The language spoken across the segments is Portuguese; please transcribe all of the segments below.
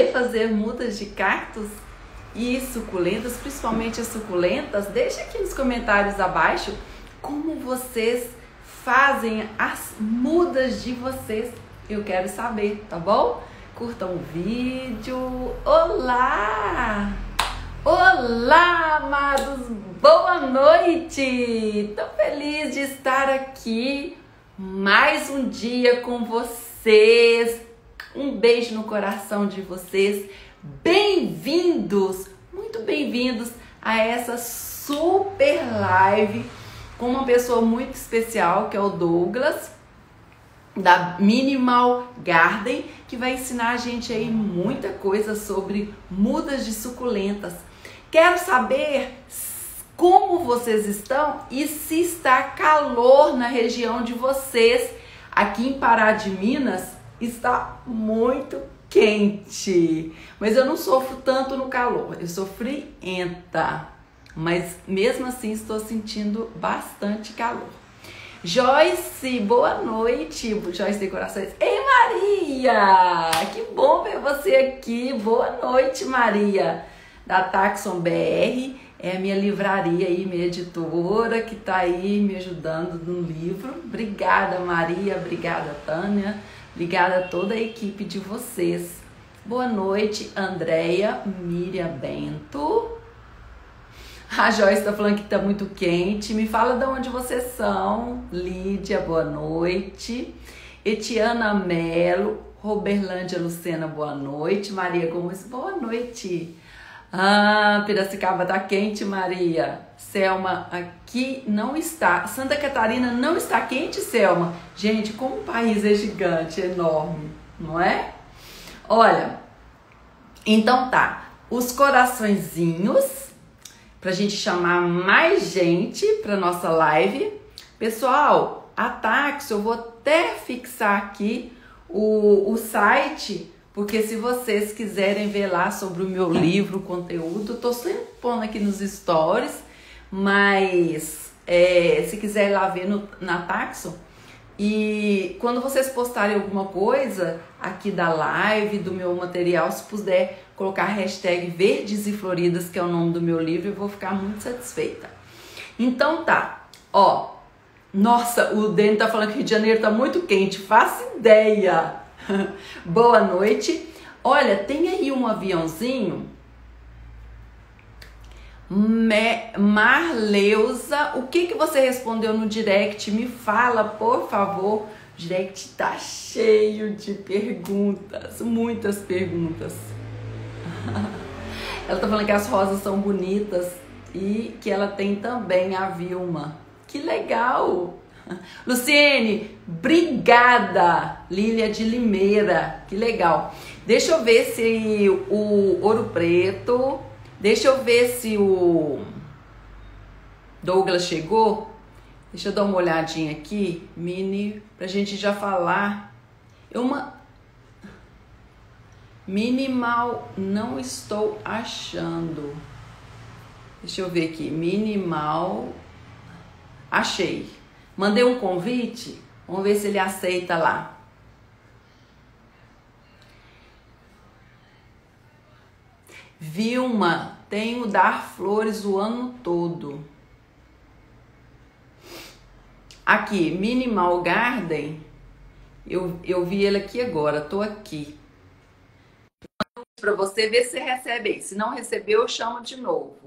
fazer mudas de cactos e suculentas, principalmente as suculentas, deixa aqui nos comentários abaixo como vocês fazem as mudas de vocês. Eu quero saber, tá bom? Curtam o vídeo. Olá! Olá, amados! Boa noite! Tô feliz de estar aqui mais um dia com vocês. Um beijo no coração de vocês. Bem-vindos, muito bem-vindos a essa super live com uma pessoa muito especial, que é o Douglas, da Minimal Garden, que vai ensinar a gente aí muita coisa sobre mudas de suculentas. Quero saber como vocês estão e se está calor na região de vocês. Aqui em Pará de Minas está muito quente, mas eu não sofro tanto no calor, eu sou frienta, mas mesmo assim estou sentindo bastante calor. Joyce, boa noite. Joyce Decorações. Ei, Maria, que bom ver você aqui. Boa noite, Maria, da Taxon BR, é a minha livraria aí, minha editora, que tá aí me ajudando no livro. Obrigada, Maria, obrigada, Tânia, obrigada a toda a equipe de vocês. Boa noite, Andréia, Miriam Bento. A Joyce tá falando que tá muito quente. Me fala de onde vocês são. Lídia, boa noite. Etiana Melo, Roberlândia Lucena, boa noite. Maria Gomes, boa noite. Piracicaba tá quente, Maria. Selma, aqui não está. Santa Catarina não está quente, Selma. Gente, como o país é gigante, é enorme, não é? Olha, então tá. Os coraçõezinhos, pra gente chamar mais gente pra nossa live. Pessoal, a Taxon, eu vou até fixar aqui o site, porque se vocês quiserem ver lá sobre o meu livro, o conteúdo, tô sempre pondo aqui nos stories, mas se quiser ir lá ver na Taxon, e quando vocês postarem alguma coisa aqui da live, do meu material, se puder colocar a hashtag Verdes e Floridas, que é o nome do meu livro, eu vou ficar muito satisfeita. Então tá, ó, nossa, o Dani tá falando que Rio de Janeiro tá muito quente, faço ideia. Boa noite. Olha, tem aí um aviãozinho. Marleusa, o que você respondeu no direct? Me fala, por favor. O direct tá cheio de perguntas, muitas perguntas. Ela tá falando que as rosas são bonitas e que ela tem também a Vilma. Que legal! Luciene, obrigada! Lília de Limeira, que legal. Deixa eu ver se o Ouro Preto, deixa eu ver se o Douglas chegou. Deixa eu dar uma olhadinha aqui, Mini, pra gente já falar. Minimal, não estou achando. Deixa eu ver aqui, Minimal, achei. Mandei um convite, vamos ver se ele aceita lá. Vilma, tenho dar flores o ano todo. Aqui, Minimal Garden, eu vi ele aqui agora, tô aqui. Para você ver se recebe aí. Se não recebeu, eu chamo de novo.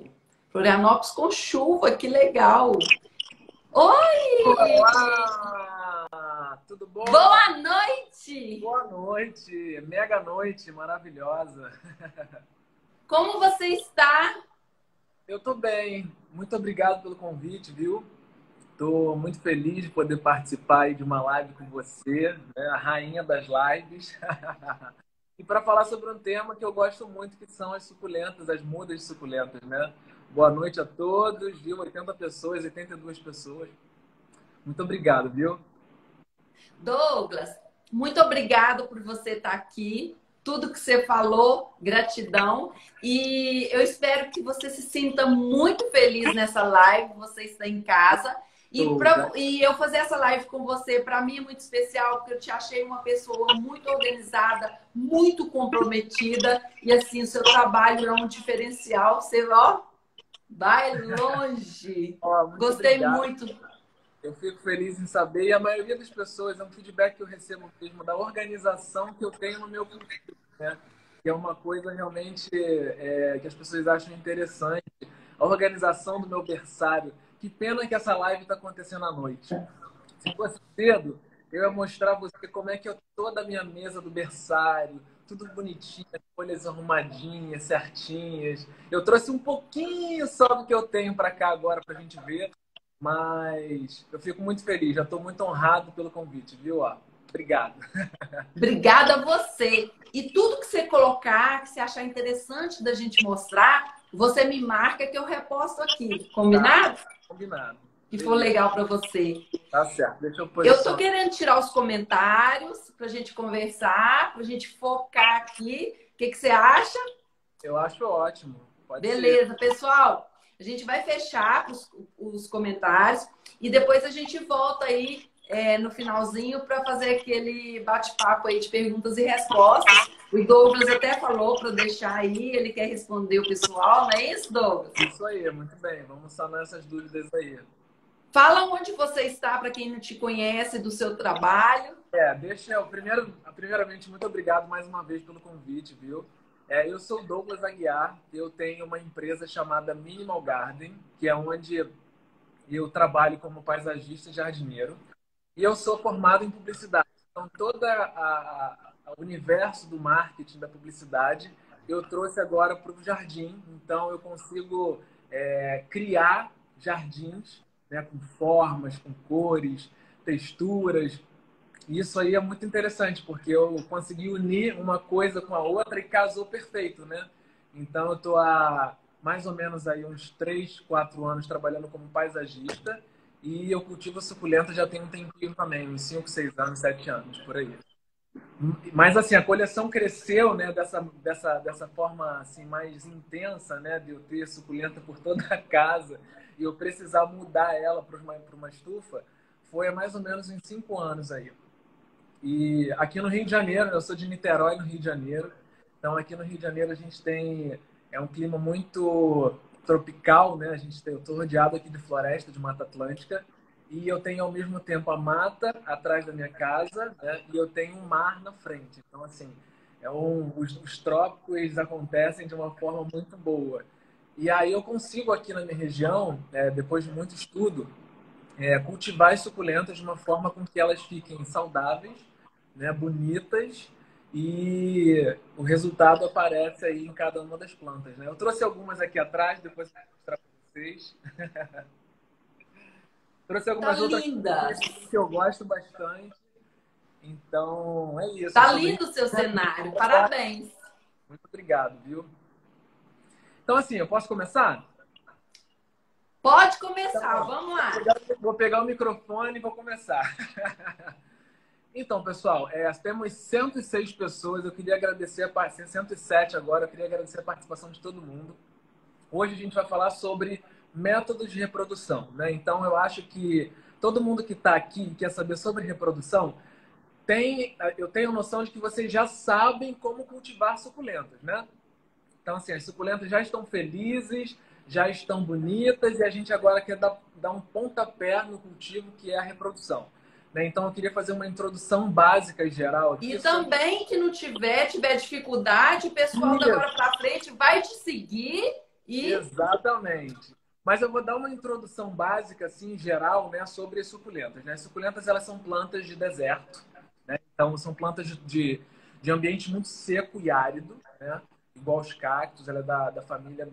Florianópolis com chuva, que legal. Oi! Olá! Tudo bom? Boa noite! Boa noite! Mega noite, maravilhosa. Como você está? Eu tô bem. Muito obrigado pelo convite, viu? Tô muito feliz de poder participar aí de uma live com você, né? A rainha das lives. E para falar sobre um tema que eu gosto muito, que são as suculentas, as mudas de suculentas, né? Boa noite a todos, viu? 80 pessoas, 82 pessoas. Muito obrigado, viu? Douglas, muito obrigado por você estar aqui. Tudo que você falou, gratidão. E eu espero que você se sinta muito feliz nessa live. Você está em casa. Show, E eu fazer essa live com você, para mim é muito especial, porque eu te achei uma pessoa muito organizada, muito comprometida, e assim, o seu trabalho é um diferencial. Você, ó, vai longe. Ó, muito Gostei obrigado. muito. Eu fico feliz em saber, e a maioria das pessoas, é um feedback que eu recebo mesmo da organização que eu tenho no meu perfil, né? Que é uma coisa realmente que as pessoas acham interessante. A organização do meu berçário. Que pena que essa live está acontecendo à noite. Se fosse cedo, eu ia mostrar a você como é que eu toda a minha mesa do berçário, tudo bonitinho, as folhas arrumadinhas, certinhas. Eu trouxe um pouquinho só do que eu tenho para cá agora para a gente ver, mas eu fico muito feliz, já estou muito honrado pelo convite, viu? Ó, obrigado. Obrigada a você. E tudo que você colocar, que você achar interessante da gente mostrar, você me marca que eu reposto aqui. Combinado? Tá, combinado. Que for legal para você. Tá certo. Deixa eu Eu tô posicionar. querendo tirar os comentários para a gente conversar, para a gente focar aqui. O que você acha? Eu acho ótimo. Pode Beleza, ser. pessoal. A gente vai fechar os comentários e depois a gente volta aí no finalzinho para fazer aquele bate-papo aí de perguntas e respostas. O Douglas até falou para deixar aí, ele quer responder o pessoal, não é isso, Douglas? Isso aí, muito bem. Vamos sanar essas dúvidas aí. Fala onde você está para quem não te conhece do seu trabalho. Deixa eu primeiramente, muito obrigado mais uma vez pelo convite, viu? Eu sou o Douglas Aguiar, eu tenho uma empresa chamada Minimal Garden, que é onde eu trabalho como paisagista e jardineiro. E eu sou formado em publicidade. Então, todo o universo do marketing, da publicidade, eu trouxe agora para o jardim. Então, eu consigo criar jardins, né, com formas, com cores, texturas. E isso aí é muito interessante, porque eu consegui unir uma coisa com a outra e casou perfeito, né? Então, eu estou há mais ou menos aí uns 3, 4 anos trabalhando como paisagista e eu cultivo suculenta já tem um tempinho também, uns 5, 6 anos, 7 anos, por aí. Mas, assim, a coleção cresceu, né, dessa forma, assim, mais intensa, né, de eu ter suculenta por toda a casa e eu precisar mudar ela para uma estufa, foi há mais ou menos uns 5 anos aí. E aqui no Rio de Janeiro, eu sou de Niterói, no Rio de Janeiro. Então, aqui no Rio de Janeiro, a gente tem um clima muito tropical, né? Eu estou rodeado aqui de floresta, de Mata Atlântica. E eu tenho, ao mesmo tempo, a mata atrás da minha casa, né? E eu tenho um mar na frente. Então, assim, os trópicos acontecem de uma forma muito boa. E aí eu consigo, aqui na minha região, depois de muito estudo, cultivar as suculentas de uma forma com que elas fiquem saudáveis, né, bonitas e o resultado aparece aí em cada uma das plantas, né? Eu trouxe algumas aqui atrás, depois eu vou mostrar para vocês. Trouxe Tá algumas outras linda. que eu gosto bastante. Então, é isso. Tá lindo o seu cenário. Parabéns. Muito obrigado, viu? Então, assim, eu posso começar? Pode começar, vamos lá. Vou pegar o microfone e vou começar. Então, pessoal, temos 106 pessoas. Eu queria agradecer a participação, 107 agora. Eu queria agradecer a participação de todo mundo. Hoje a gente vai falar sobre métodos de reprodução, né? Então, eu acho que todo mundo que está aqui e quer saber sobre reprodução, eu tenho noção de que vocês já sabem como cultivar suculentas, né? Então, assim, as suculentas já estão felizes, já estão bonitas e a gente agora quer dar um pontapé no cultivo, que é a reprodução. Né? Então, eu queria fazer uma introdução básica e geral aqui. E também que não tiver dificuldade, o pessoal da agora para frente vai te seguir e... Exatamente. Mas eu vou dar uma introdução básica, assim, geral, né, sobre as suculentas. Né? As suculentas, elas são plantas de deserto, né? Então, são plantas de ambiente muito seco e árido, né? Igual os cactos, ela é da família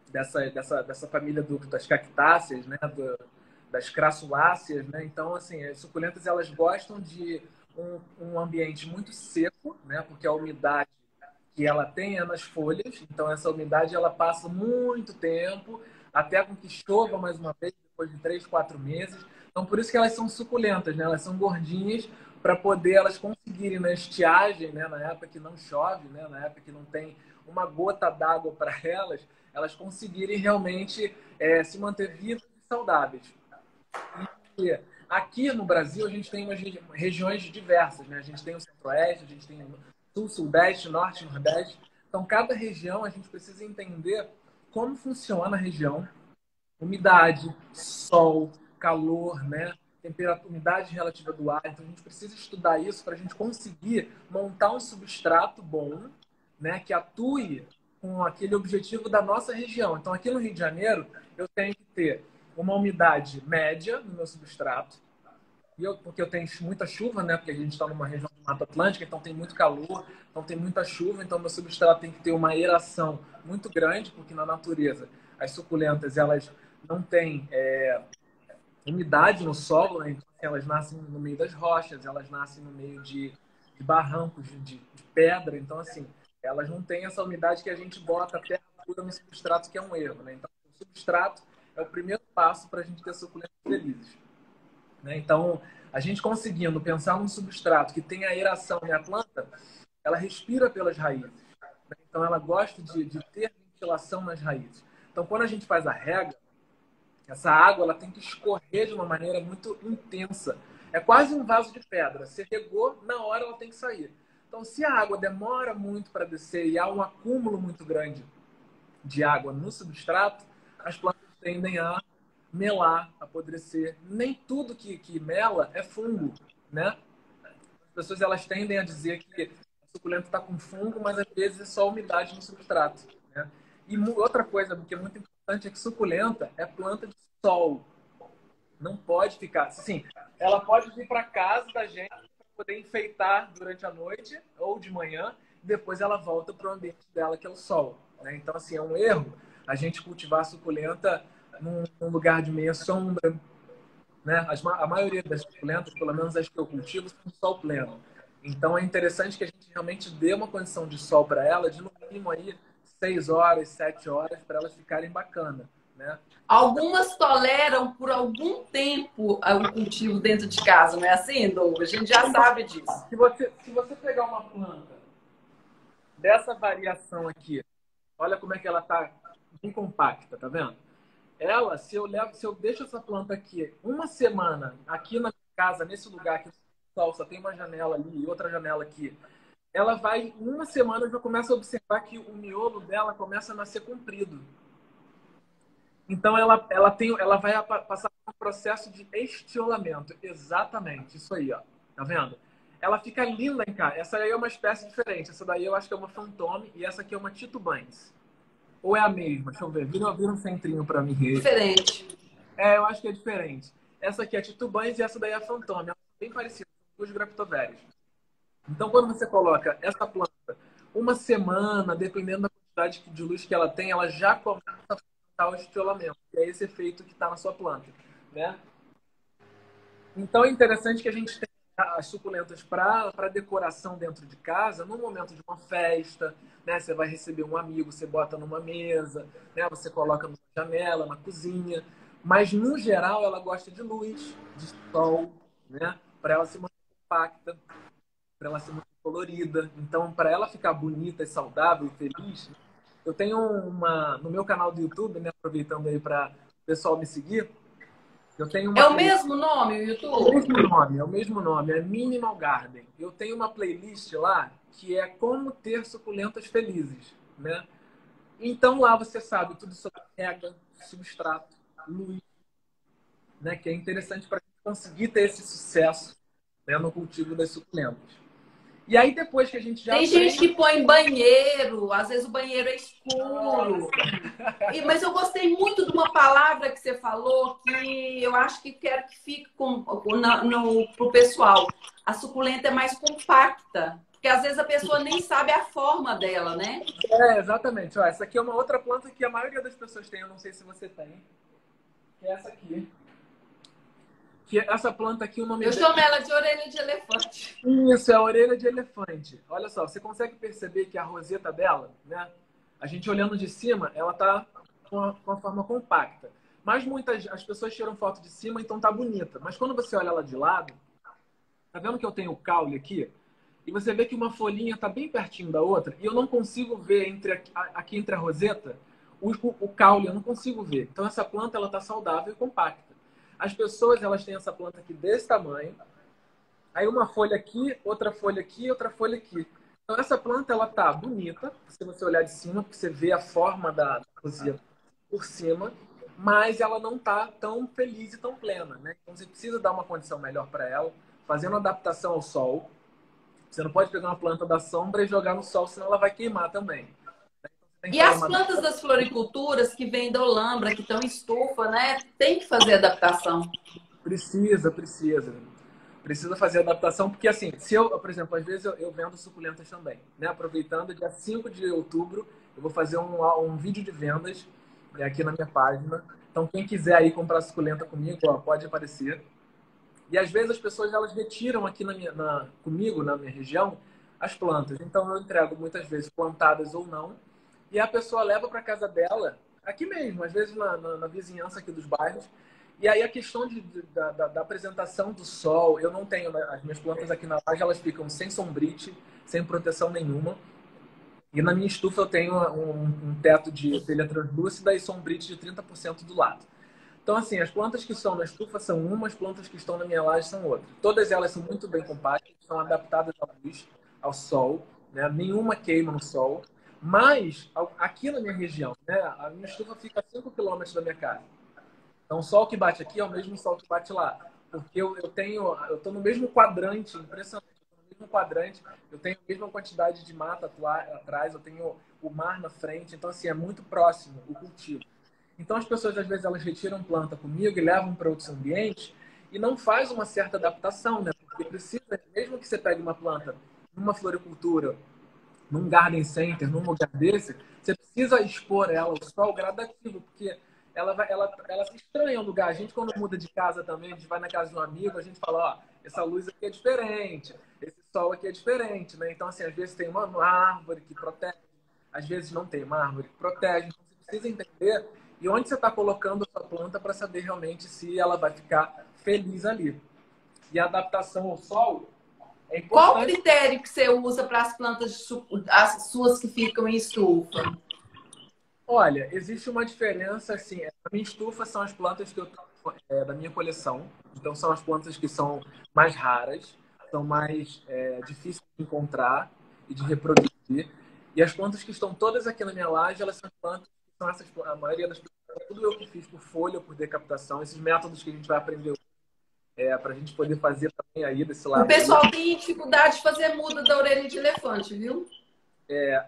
dessa família das cactáceas, né? Das crassuláceas, né? Então, assim, as suculentas, elas gostam de um ambiente muito seco, né? Porque a umidade que ela tem é nas folhas, então essa umidade ela passa muito tempo, até com que chova mais uma vez, depois de 3, 4 meses. Então, por isso que elas são suculentas, né? Elas são gordinhas para poder elas conseguirem na estiagem, né? Na época que não chove, né? Na época que não tem uma gota d'água para elas conseguirem realmente se manter vivas e saudáveis. E aqui no Brasil, a gente tem umas regiões diversas, né? A gente tem o Centro-Oeste, a gente tem o Sul, Sudeste, Norte, Nordeste. Então, cada região, a gente precisa entender como funciona a região, umidade, sol, calor, né? Temperatura, umidade relativa do ar. Então, a gente precisa estudar isso para a gente conseguir montar um substrato bom, né? Que atue com aquele objetivo da nossa região. Então, aqui no Rio de Janeiro, eu tenho que ter uma umidade média no meu substrato, porque eu tenho muita chuva, né? Porque a gente está numa região de Mata Atlântica, então tem muito calor, então tem muita chuva, então meu substrato tem que ter uma aeração muito grande, porque na natureza as suculentas elas não têm umidade no solo, né? Então, assim, elas nascem no meio das rochas, elas nascem no meio de barrancos, de pedra, então assim, elas não têm essa umidade que a gente bota terra pura no substrato, que é um erro, né? Então, o substrato é o primeiro passo para a gente ter suculentas felizes. Né? Então, a gente conseguindo pensar num substrato que tem aeração e a planta, ela respira pelas raízes. Né? Então, ela gosta de ter ventilação nas raízes. Então, quando a gente faz a rega, essa água ela tem que escorrer de uma maneira muito intensa. É quase um vaso de pedra. Você regou, na hora ela tem que sair. Então, se a água demora muito para descer e há um acúmulo muito grande de água no substrato, as plantas tendem a melar, apodrecer. Nem tudo que mela é fungo, né? As pessoas elas tendem a dizer que a suculenta está com fungo, mas às vezes é só umidade no substrato, né? E outra coisa que é muito importante é que suculenta é planta de sol. Não pode ficar... Assim, ela pode vir para casa da gente para poder enfeitar durante a noite ou de manhã, e depois ela volta para o ambiente dela, que é o sol, né? Então, assim, é um erro a gente cultivar a suculenta num lugar de meia sombra, né? A maioria das suculentas, pelo menos as que eu cultivo, são de sol pleno. Então é interessante que a gente realmente dê uma condição de sol para ela, de no mínimo aí 6 horas, 7 horas, para elas ficarem bacana, né? Algumas toleram por algum tempo o cultivo dentro de casa, não é assim, Douglas? A gente já sabe disso. Se você pegar uma planta dessa variação aqui, olha como é que ela está bem compacta, tá vendo? Ela, se eu deixo essa planta aqui uma semana, aqui na casa, nesse lugar que o sol só tem uma janela ali e outra janela aqui, ela vai, em uma semana, eu já começo a observar que o miolo dela começa a nascer comprido. Então, ela vai passar por um processo de estiolamento. Exatamente, isso aí, ó. Tá vendo? Ela fica linda em casa. Essa aí é uma espécie diferente. Essa daí eu acho que é uma Fantôme e essa aqui é uma Titubães. Ou é a mesma? Deixa eu ver. Vira um centrinho pra mim. Diferente. Eu acho que é diferente. Essa aqui é a Titubães e essa daí é a Fantôme. Elas são bem parecidas, são duas graptovérias. Então, quando você coloca essa planta uma semana, dependendo da quantidade de luz que ela tem, ela já começa a o estiolamento, que é esse efeito que está na sua planta, né? Então é interessante que a gente tenha as suculentas para decoração dentro de casa, no momento de uma festa, né? Você vai receber um amigo, você bota numa mesa, né? Você coloca numa janela, na cozinha, mas no geral ela gosta de luz, de sol, né? Para ela se manter compacta, para ela ser muito colorida. Então, para ela ficar bonita, e saudável e feliz, eu tenho no meu canal do YouTube, né, aproveitando aí para o pessoal me seguir, eu tenho uma É o mesmo nome, o YouTube? é o mesmo nome, é Minimal Garden. Eu tenho uma playlist lá que é como ter suculentas felizes, né? Então lá você sabe tudo sobre rega, substrato, luz, né, que é interessante para conseguir ter esse sucesso, né, no cultivo das suculentas. E aí, depois que a gente já Tem gente que põe banheiro, às vezes o banheiro é escuro. Mas eu gostei muito de uma palavra que você falou que eu acho que quero que fique pro pessoal. A suculenta é mais compacta. Porque às vezes a pessoa nem sabe a forma dela, né? Exatamente. Ó, essa aqui é uma outra planta que a maioria das pessoas tem, eu não sei se você tem. Que é essa aqui. Que essa planta aqui, o nome Eu chamo ela de orelha de elefante. Isso, é a orelha de elefante. Olha só, você consegue perceber que a roseta dela, né? A gente olhando de cima, ela tá com uma forma compacta. Mas as pessoas tiram foto de cima, então tá bonita. Mas quando você olha ela de lado, tá vendo que eu tenho o caule aqui? E você vê que uma folhinha tá bem pertinho da outra, e eu não consigo ver aqui entre a roseta o caule, eu não consigo ver. Então essa planta ela tá saudável e compacta. As pessoas, elas têm essa planta aqui desse tamanho, aí uma folha aqui, outra folha aqui, outra folha aqui. Então essa planta, ela tá bonita, se você olhar de cima, porque você vê a forma da rosia por cima, mas ela não tá tão feliz e tão plena, né? Então você precisa dar uma condição melhor para ela, fazendo adaptação ao sol. Você não pode pegar uma planta da sombra e jogar no sol, senão ela vai queimar também. Então, você tem que E fazer as uma plantas das floriculturas que vêm da Olambra, que estão em estufa, né? Tem que fazer adaptação. Precisa. Precisa fazer adaptação, porque assim, se eu, por exemplo, às vezes eu vendo suculentas também, né? Aproveitando, dia 5 de outubro, eu vou fazer um vídeo de vendas aqui na minha página. Então, quem quiser aí comprar suculenta comigo, ó, pode aparecer. E às vezes as pessoas elas retiram aqui comigo, na minha região, as plantas. Então, eu entrego muitas vezes plantadas ou não, e a pessoa leva para casa dela, aqui mesmo, às vezes na vizinhança aqui dos bairros. E aí a questão da apresentação do sol, eu não tenho, né, as minhas plantas aqui na laje, elas ficam sem sombrite, sem proteção nenhuma. E na minha estufa eu tenho um teto de telha translúcida e sombrite de 30% do lado. Então, assim, as plantas que estão na estufa são uma, as plantas que estão na minha laje são outra. Todas elas são muito bem compactas, são adaptadas à luz, ao sol, né? Nenhuma queima no sol. Mas, aqui na minha região, né? A minha estufa fica a 5 quilômetros da minha casa. Então, o sol que bate aqui é o mesmo sol que bate lá. Porque eu estou no mesmo quadrante, impressionante. Eu tô no mesmo quadrante, eu tenho a mesma quantidade de mata atrás, eu tenho o mar na frente. Então, assim, é muito próximo o cultivo. Então, as pessoas, às vezes, elas retiram planta comigo e levam para outros ambientes e não faz uma certa adaptação, né? Porque precisa, mesmo que você pegue uma planta numa floricultura, num garden center, num lugar desse, você precisa expor ela ao sol gradativo, porque ela se estranha ao lugar. A gente, quando muda de casa também, a gente vai na casa de um amigo, a gente fala, ó, essa luz aqui é diferente, esse sol aqui é diferente, né? Então, assim, às vezes tem uma árvore que protege, às vezes não tem uma árvore que protege. Então, você precisa entender e onde você está colocando a sua planta para saber realmente se ela vai ficar feliz ali. E a adaptação ao sol é Qual o importante. critério que você usa para as plantas, as suas que ficam em estufa? Olha, existe uma diferença, assim, a minha estufa são as plantas que eu da minha coleção, então são as plantas que são mais raras, são mais difíceis de encontrar e de reproduzir, e as plantas que estão todas aqui na minha laje, elas são plantas que são a maioria das plantas, tudo eu que fiz por folha, por decapitação, esses métodos que a gente vai aprender para a gente poder fazer também aí desse O lado aí. pessoal tem dificuldade de fazer muda da orelha de elefante, viu?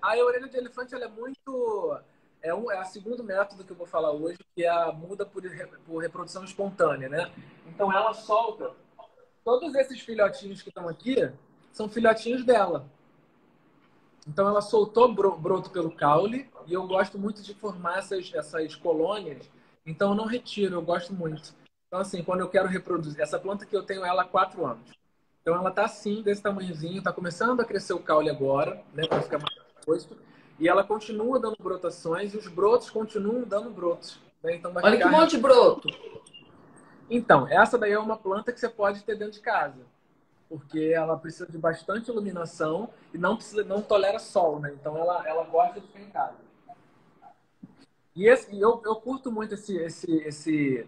A orelha de elefante ela é muito. É o segundo método que eu vou falar hoje, que é a muda por reprodução espontânea, né? Então ela solta. Todos esses filhotinhos que estão aqui são filhotinhos dela. Então ela soltou broto pelo caule e eu gosto muito de formar essas colônias. Então eu não retiro, eu gosto muito. Então, assim, quando eu quero reproduzir. Essa planta que eu tenho ela há 4 anos. Então ela tá assim, desse tamanhozinho, tá começando a crescer o caule agora, né? Para ficar mais robusto. E ela continua dando brotações e os brotos continuam dando brotos. Né? Então vai Olha que ficar. monte de broto. Então, essa daí é uma planta que você pode ter dentro de casa. Porque ela precisa de bastante iluminação e não tolera sol, né? Então ela gosta de ficar em casa. E eu curto muito esse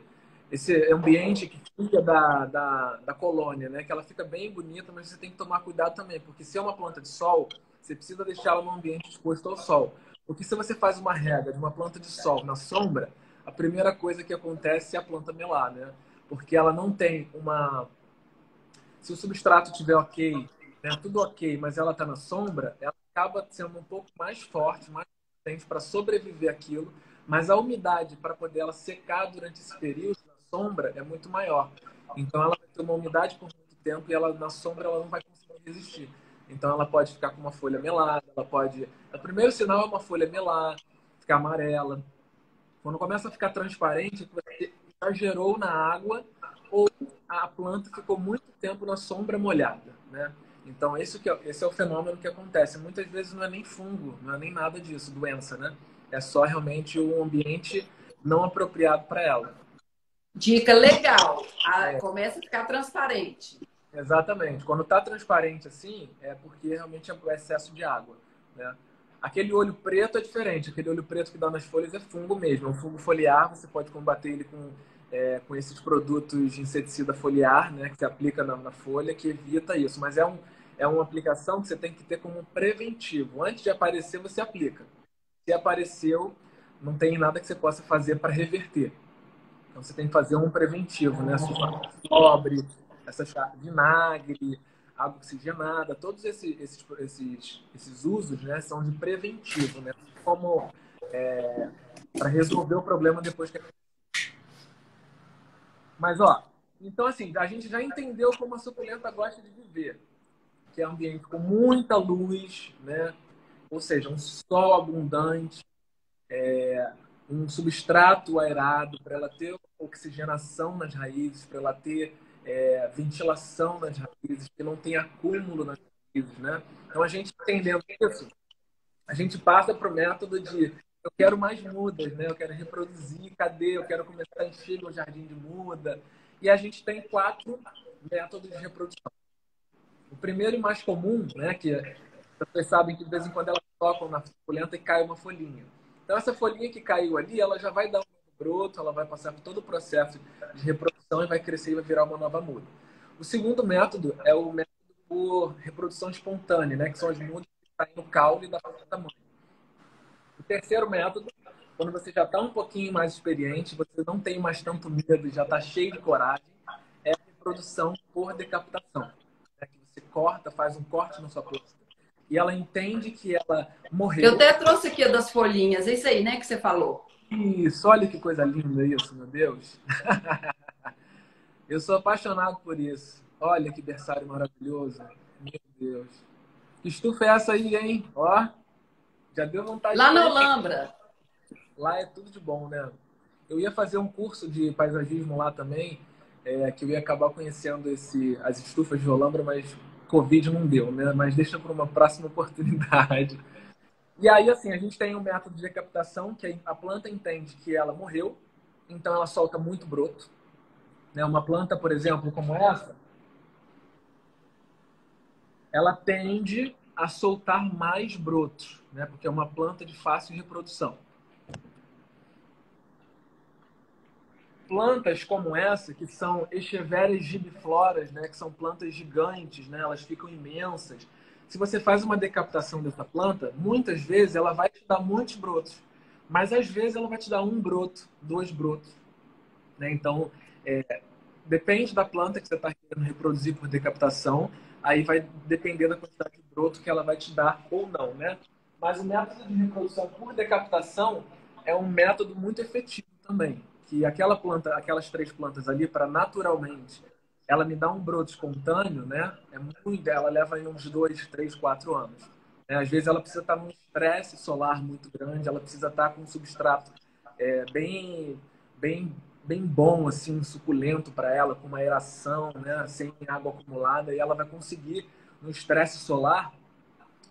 ambiente que fica da colônia, né? Que ela fica bem bonita, mas você tem que tomar cuidado também, porque se é uma planta de sol, você precisa deixar ela num ambiente exposto ao sol. Porque se você faz uma rega de uma planta de sol na sombra, a primeira coisa que acontece é a planta melar, né? Porque ela não tem uma. Se o substrato estiver ok, né, tudo ok, mas ela está na sombra, ela acaba sendo um pouco mais forte, mais potente para sobreviver aquilo, mas a umidade para poder ela secar durante esse período na sombra é muito maior. Então ela vai ter uma umidade por muito tempo e ela na sombra ela não vai conseguir resistir. Então ela pode ficar com uma folha melada, ela pode. O primeiro sinal é uma folha melar, ficar amarela. Quando começa a ficar transparente, você exagerou na água ou a planta ficou muito tempo na sombra molhada, né? Então, esse é o fenômeno que acontece. Muitas vezes não é nem fungo, não é nem nada disso, doença, né? É só realmente um ambiente não apropriado para ela. Dica legal. É, Começa a ficar transparente. exatamente. Quando está transparente assim, é porque realmente é o excesso de água, né? Aquele olho preto é diferente. Aquele olho preto que dá nas folhas é fungo mesmo. É um fungo foliar. Você pode combater ele com com esses produtos de inseticida foliar, né, que se aplica na folha, que evita isso. Mas é uma aplicação que você tem que ter como preventivo. Antes de aparecer, você aplica. Se apareceu, não tem nada que você possa fazer para reverter. Então você tem que fazer um preventivo, né? Sobre, vinagre, água oxigenada, todos esses usos, né, são de preventivo, né? Como para resolver o problema depois que. Mas ó, então assim, a gente já entendeu como a suculenta gosta de viver, que é um ambiente com muita luz, né? Ou seja, um sol abundante, um substrato aerado, para ela ter oxigenação nas raízes, para ela ter ventilação nas raízes, que não tem acúmulo nas raízes, né? Então, a gente entendendo isso, a gente passa para o método de eu quero mais mudas, né? Eu quero reproduzir, cadê? Eu quero começar a encher meu jardim de muda. E a gente tem 4 métodos de reprodução. O primeiro e mais comum, né, que vocês sabem que de vez em quando elas tocam na suculenta e cai uma folhinha. Então, essa folhinha que caiu ali, ela já vai dar um novo broto, ela vai passar por todo o processo de reprodução e vai crescer e vai virar uma nova muda. O segundo método é o método por reprodução espontânea, né, que são as mudas que saem no caule da planta mãe. O terceiro método, quando você já está um pouquinho mais experiente, você não tem mais tanto medo, já está cheio de coragem, é a reprodução por decapitação. Né, que você corta, faz um corte na sua planta e ela entende que ela morreu. Eu até trouxe aqui a das folhinhas, é isso aí, né, que você falou. Isso, olha que coisa linda isso, meu Deus. Eu sou apaixonado por isso. Olha que berçário maravilhoso. Meu Deus. Que estufa é essa aí, hein? Ó, já deu vontade Lá de na comer. Olambra. Lá é tudo de bom, né? Eu ia fazer um curso de paisagismo lá também, que eu ia acabar conhecendo as estufas de Olambra, mas Covid não deu, né? Mas deixa para uma próxima oportunidade. E aí, assim, a gente tem um método de decapitação que a planta entende que ela morreu, então ela solta muito broto. Né? Uma planta, por exemplo, como essa, ela tende a soltar mais brotos, né? Porque é uma planta de fácil reprodução. Plantas como essa, que são Echeveria gibifloras, né? Que são plantas gigantes, né? Elas ficam imensas. Se você faz uma decapitação dessa planta, muitas vezes ela vai te dar muitos brotos, mas às vezes ela vai te dar um broto, 2 brotos. Né? Então, depende da planta que você está querendo reproduzir por decapitação, aí vai depender da quantidade de broto que ela vai te dar ou não, né? Mas o método de reprodução por decapitação é um método muito efetivo também, que aquela planta, aquelas 3 plantas ali, para naturalmente ela me dá um broto espontâneo, né? Ela leva aí uns 2, 3, 4 anos. Né? Às vezes ela precisa estar num estresse solar muito grande, ela precisa estar com um substrato bem, bem bem bom, assim, suculento para ela, com uma aeração, né, sem água acumulada, e ela vai conseguir, no estresse solar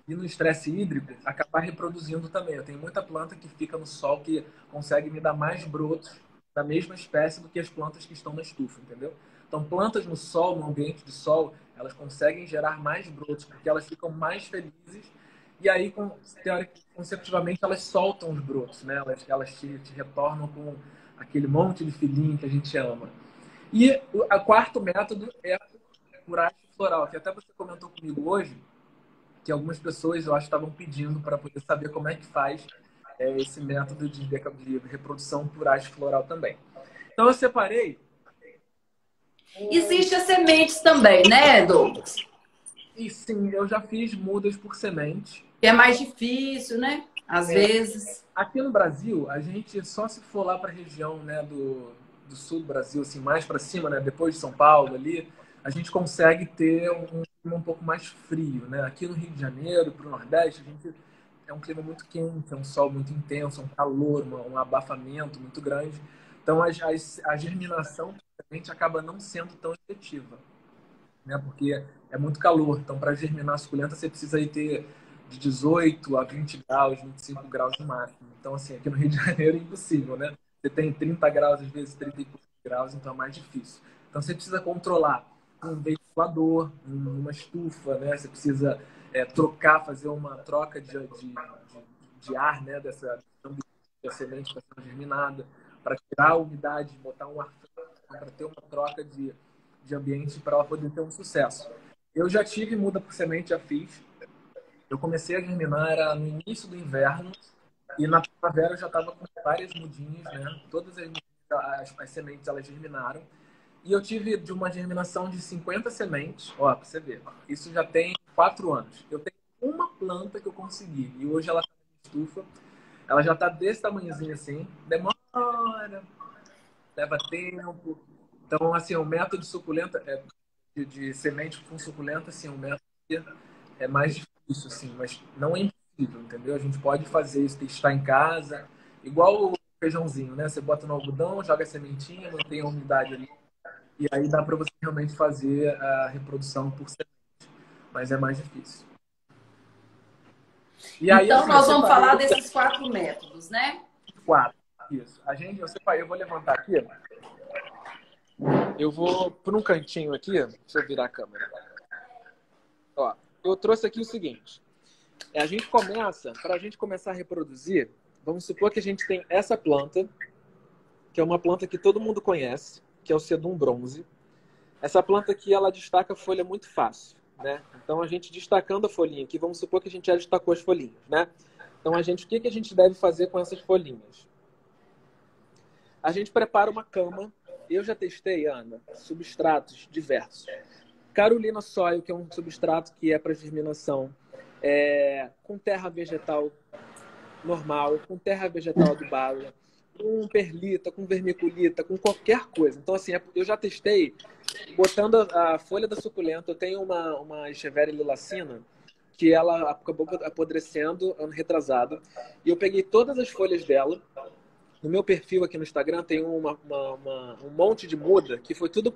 e no estresse hídrico, acabar reproduzindo também. Eu tenho muita planta que fica no sol que consegue me dar mais brotos da mesma espécie do que as plantas que estão na estufa, entendeu? Então, plantas no sol, no ambiente de sol, elas conseguem gerar mais brotos, porque elas ficam mais felizes e aí, consecutivamente, elas soltam os brotos, né? Elas te retornam com aquele monte de filhinho que a gente ama. E o quarto método é a curagem floral, que até você comentou comigo hoje, que algumas pessoas, eu acho, estavam pedindo para poder saber como é que faz esse método de reprodução por haste floral também. Então, eu separei... Existe as sementes também, né, Douglas? E sim, eu já fiz mudas por semente. Que é mais difícil, né? Às vezes. Aqui no Brasil, a gente só se for lá para a região, né, do sul do Brasil, assim, mais para cima, né, depois de São Paulo ali, a gente consegue ter um clima um pouco mais frio, né? Aqui no Rio de Janeiro, para o Nordeste, é um clima muito quente, é um sol muito intenso, um calor, um abafamento muito grande. Então, a germinação realmente acaba não sendo tão efetiva, né? Porque é muito calor. Então, para germinar a suculenta, você precisa aí ter de 18 a 20 graus, 25 graus no máximo. Então, assim, aqui no Rio de Janeiro é impossível, né? Você tem 30 graus, às vezes 30 e poucos graus, então é mais difícil. Então, você precisa controlar um ventilador, uma estufa, né? Você precisa trocar, fazer uma troca de ar, né? Da semente que está sendo germinada, para tirar a umidade, botar um ar para ter uma troca de ambiente para ela poder ter um sucesso. Eu já tive muda por semente, já fiz. Eu comecei a germinar era no início do inverno e na primavera eu já estava com várias mudinhas, né? Todas as sementes elas germinaram. E eu tive de uma germinação de 50 sementes, ó, para você ver. Isso já tem 4 anos. Eu tenho uma planta que eu consegui e hoje ela está na estufa. Ela já está desse tamanhozinho assim. Demora, leva tempo. Então, assim, o método de suculenta, de semente com suculenta, assim, o método é mais difícil, assim, mas não é impossível, entendeu? A gente pode fazer isso, testar em casa, igual o feijãozinho, né? Você bota no algodão, joga a sementinha, mantém a umidade ali, e aí dá para você realmente fazer a reprodução por semente, mas é mais difícil. E aí, Então, assim, nós vamos falar desses 4 métodos, né? 4, isso. Eu separei, eu vou levantar aqui. Eu vou por um cantinho aqui, deixa eu virar a câmera. Ó, eu trouxe aqui o seguinte. A gente começa, para a gente começar a reproduzir, vamos supor que a gente tem essa planta, que é uma planta que todo mundo conhece, que é o Sedum bronze. Essa planta aqui, ela destaca a folha muito fácil, né? Então, a gente destacando a folhinha aqui, vamos supor que a gente já destacou as folhinhas, né? Então, o que a gente deve fazer com essas folhinhas? A gente prepara uma cama. Eu já testei, Ana, substratos diversos. Carolina Soil, que é um substrato que é para germinação, com terra vegetal normal, com terra vegetal adubada, com perlita, com vermiculita, com qualquer coisa. Então, assim, eu já testei botando a folha da suculenta. Eu tenho uma Echeveria lilacina que ela acabou apodrecendo ano retrasado. E eu peguei todas as folhas dela. No meu perfil aqui no Instagram tem um monte de muda que foi tudo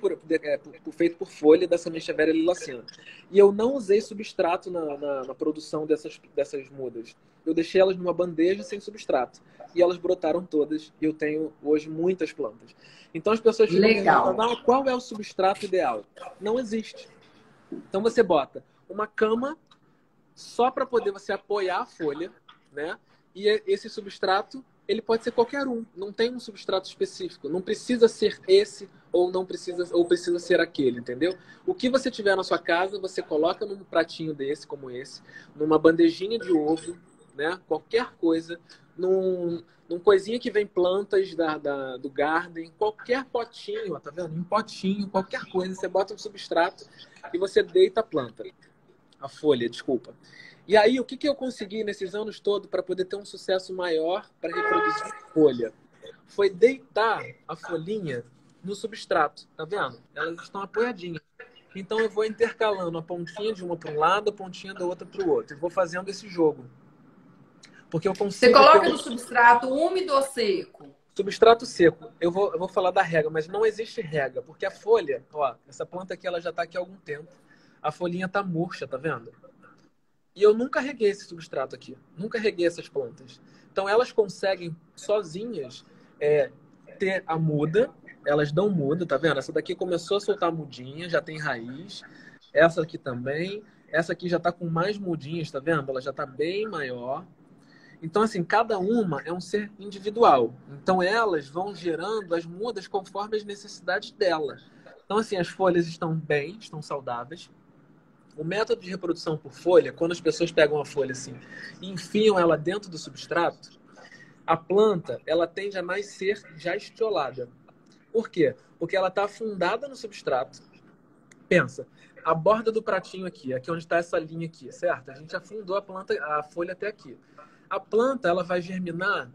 feito por folha dessa Echeveria lilacina. E eu não usei substrato na produção dessas mudas. Eu deixei elas numa bandeja sem substrato. E elas brotaram todas. E eu tenho hoje muitas plantas. Então as pessoas ficam perguntando, qual é o substrato ideal? Não existe. Então você bota uma cama só para poder você apoiar a folha, né? E esse substrato ele pode ser qualquer um, não tem um substrato específico, não precisa ser esse ou precisa ser aquele, entendeu? O que você tiver na sua casa, você coloca num pratinho desse, como esse, numa bandejinha de ovo, né? Qualquer coisa, num coisinha que vem plantas do garden, qualquer potinho, ó, tá vendo? Um potinho, qualquer coisa, você bota um substrato e você deita a planta, a folha, desculpa. E aí, o que eu consegui nesses anos todos para poder ter um sucesso maior para reproduzir folha? Foi deitar a folhinha no substrato, tá vendo? Elas estão apoiadinhas. Então, eu vou intercalando a pontinha de uma para um lado, a pontinha da outra para o outro. E vou fazendo esse jogo. Porque eu consigo... Você coloca no substrato úmido ou seco? Substrato seco. Eu vou falar da rega, mas não existe rega. Porque a folha, ó, essa planta aqui, ela já está aqui há algum tempo. A folhinha tá murcha, tá vendo? E eu nunca reguei esse substrato aqui. Nunca reguei essas plantas. Então, elas conseguem, sozinhas, ter a muda. Elas dão muda, tá vendo? Essa daqui começou a soltar mudinha, já tem raiz. Essa aqui também. Essa aqui já tá com mais mudinhas, tá vendo? Ela já tá bem maior. Então, assim, cada uma é um ser individual. Então, elas vão gerando as mudas conforme as necessidades dela. Então, assim, as folhas estão bem, estão saudáveis. O método de reprodução por folha, quando as pessoas pegam a folha assim e enfiam ela dentro do substrato, a planta ela tende a nascer já estiolada. Por quê? Porque ela está afundada no substrato. Pensa, a borda do pratinho aqui onde está essa linha aqui, certo? A gente afundou a folha até aqui. A planta ela vai germinar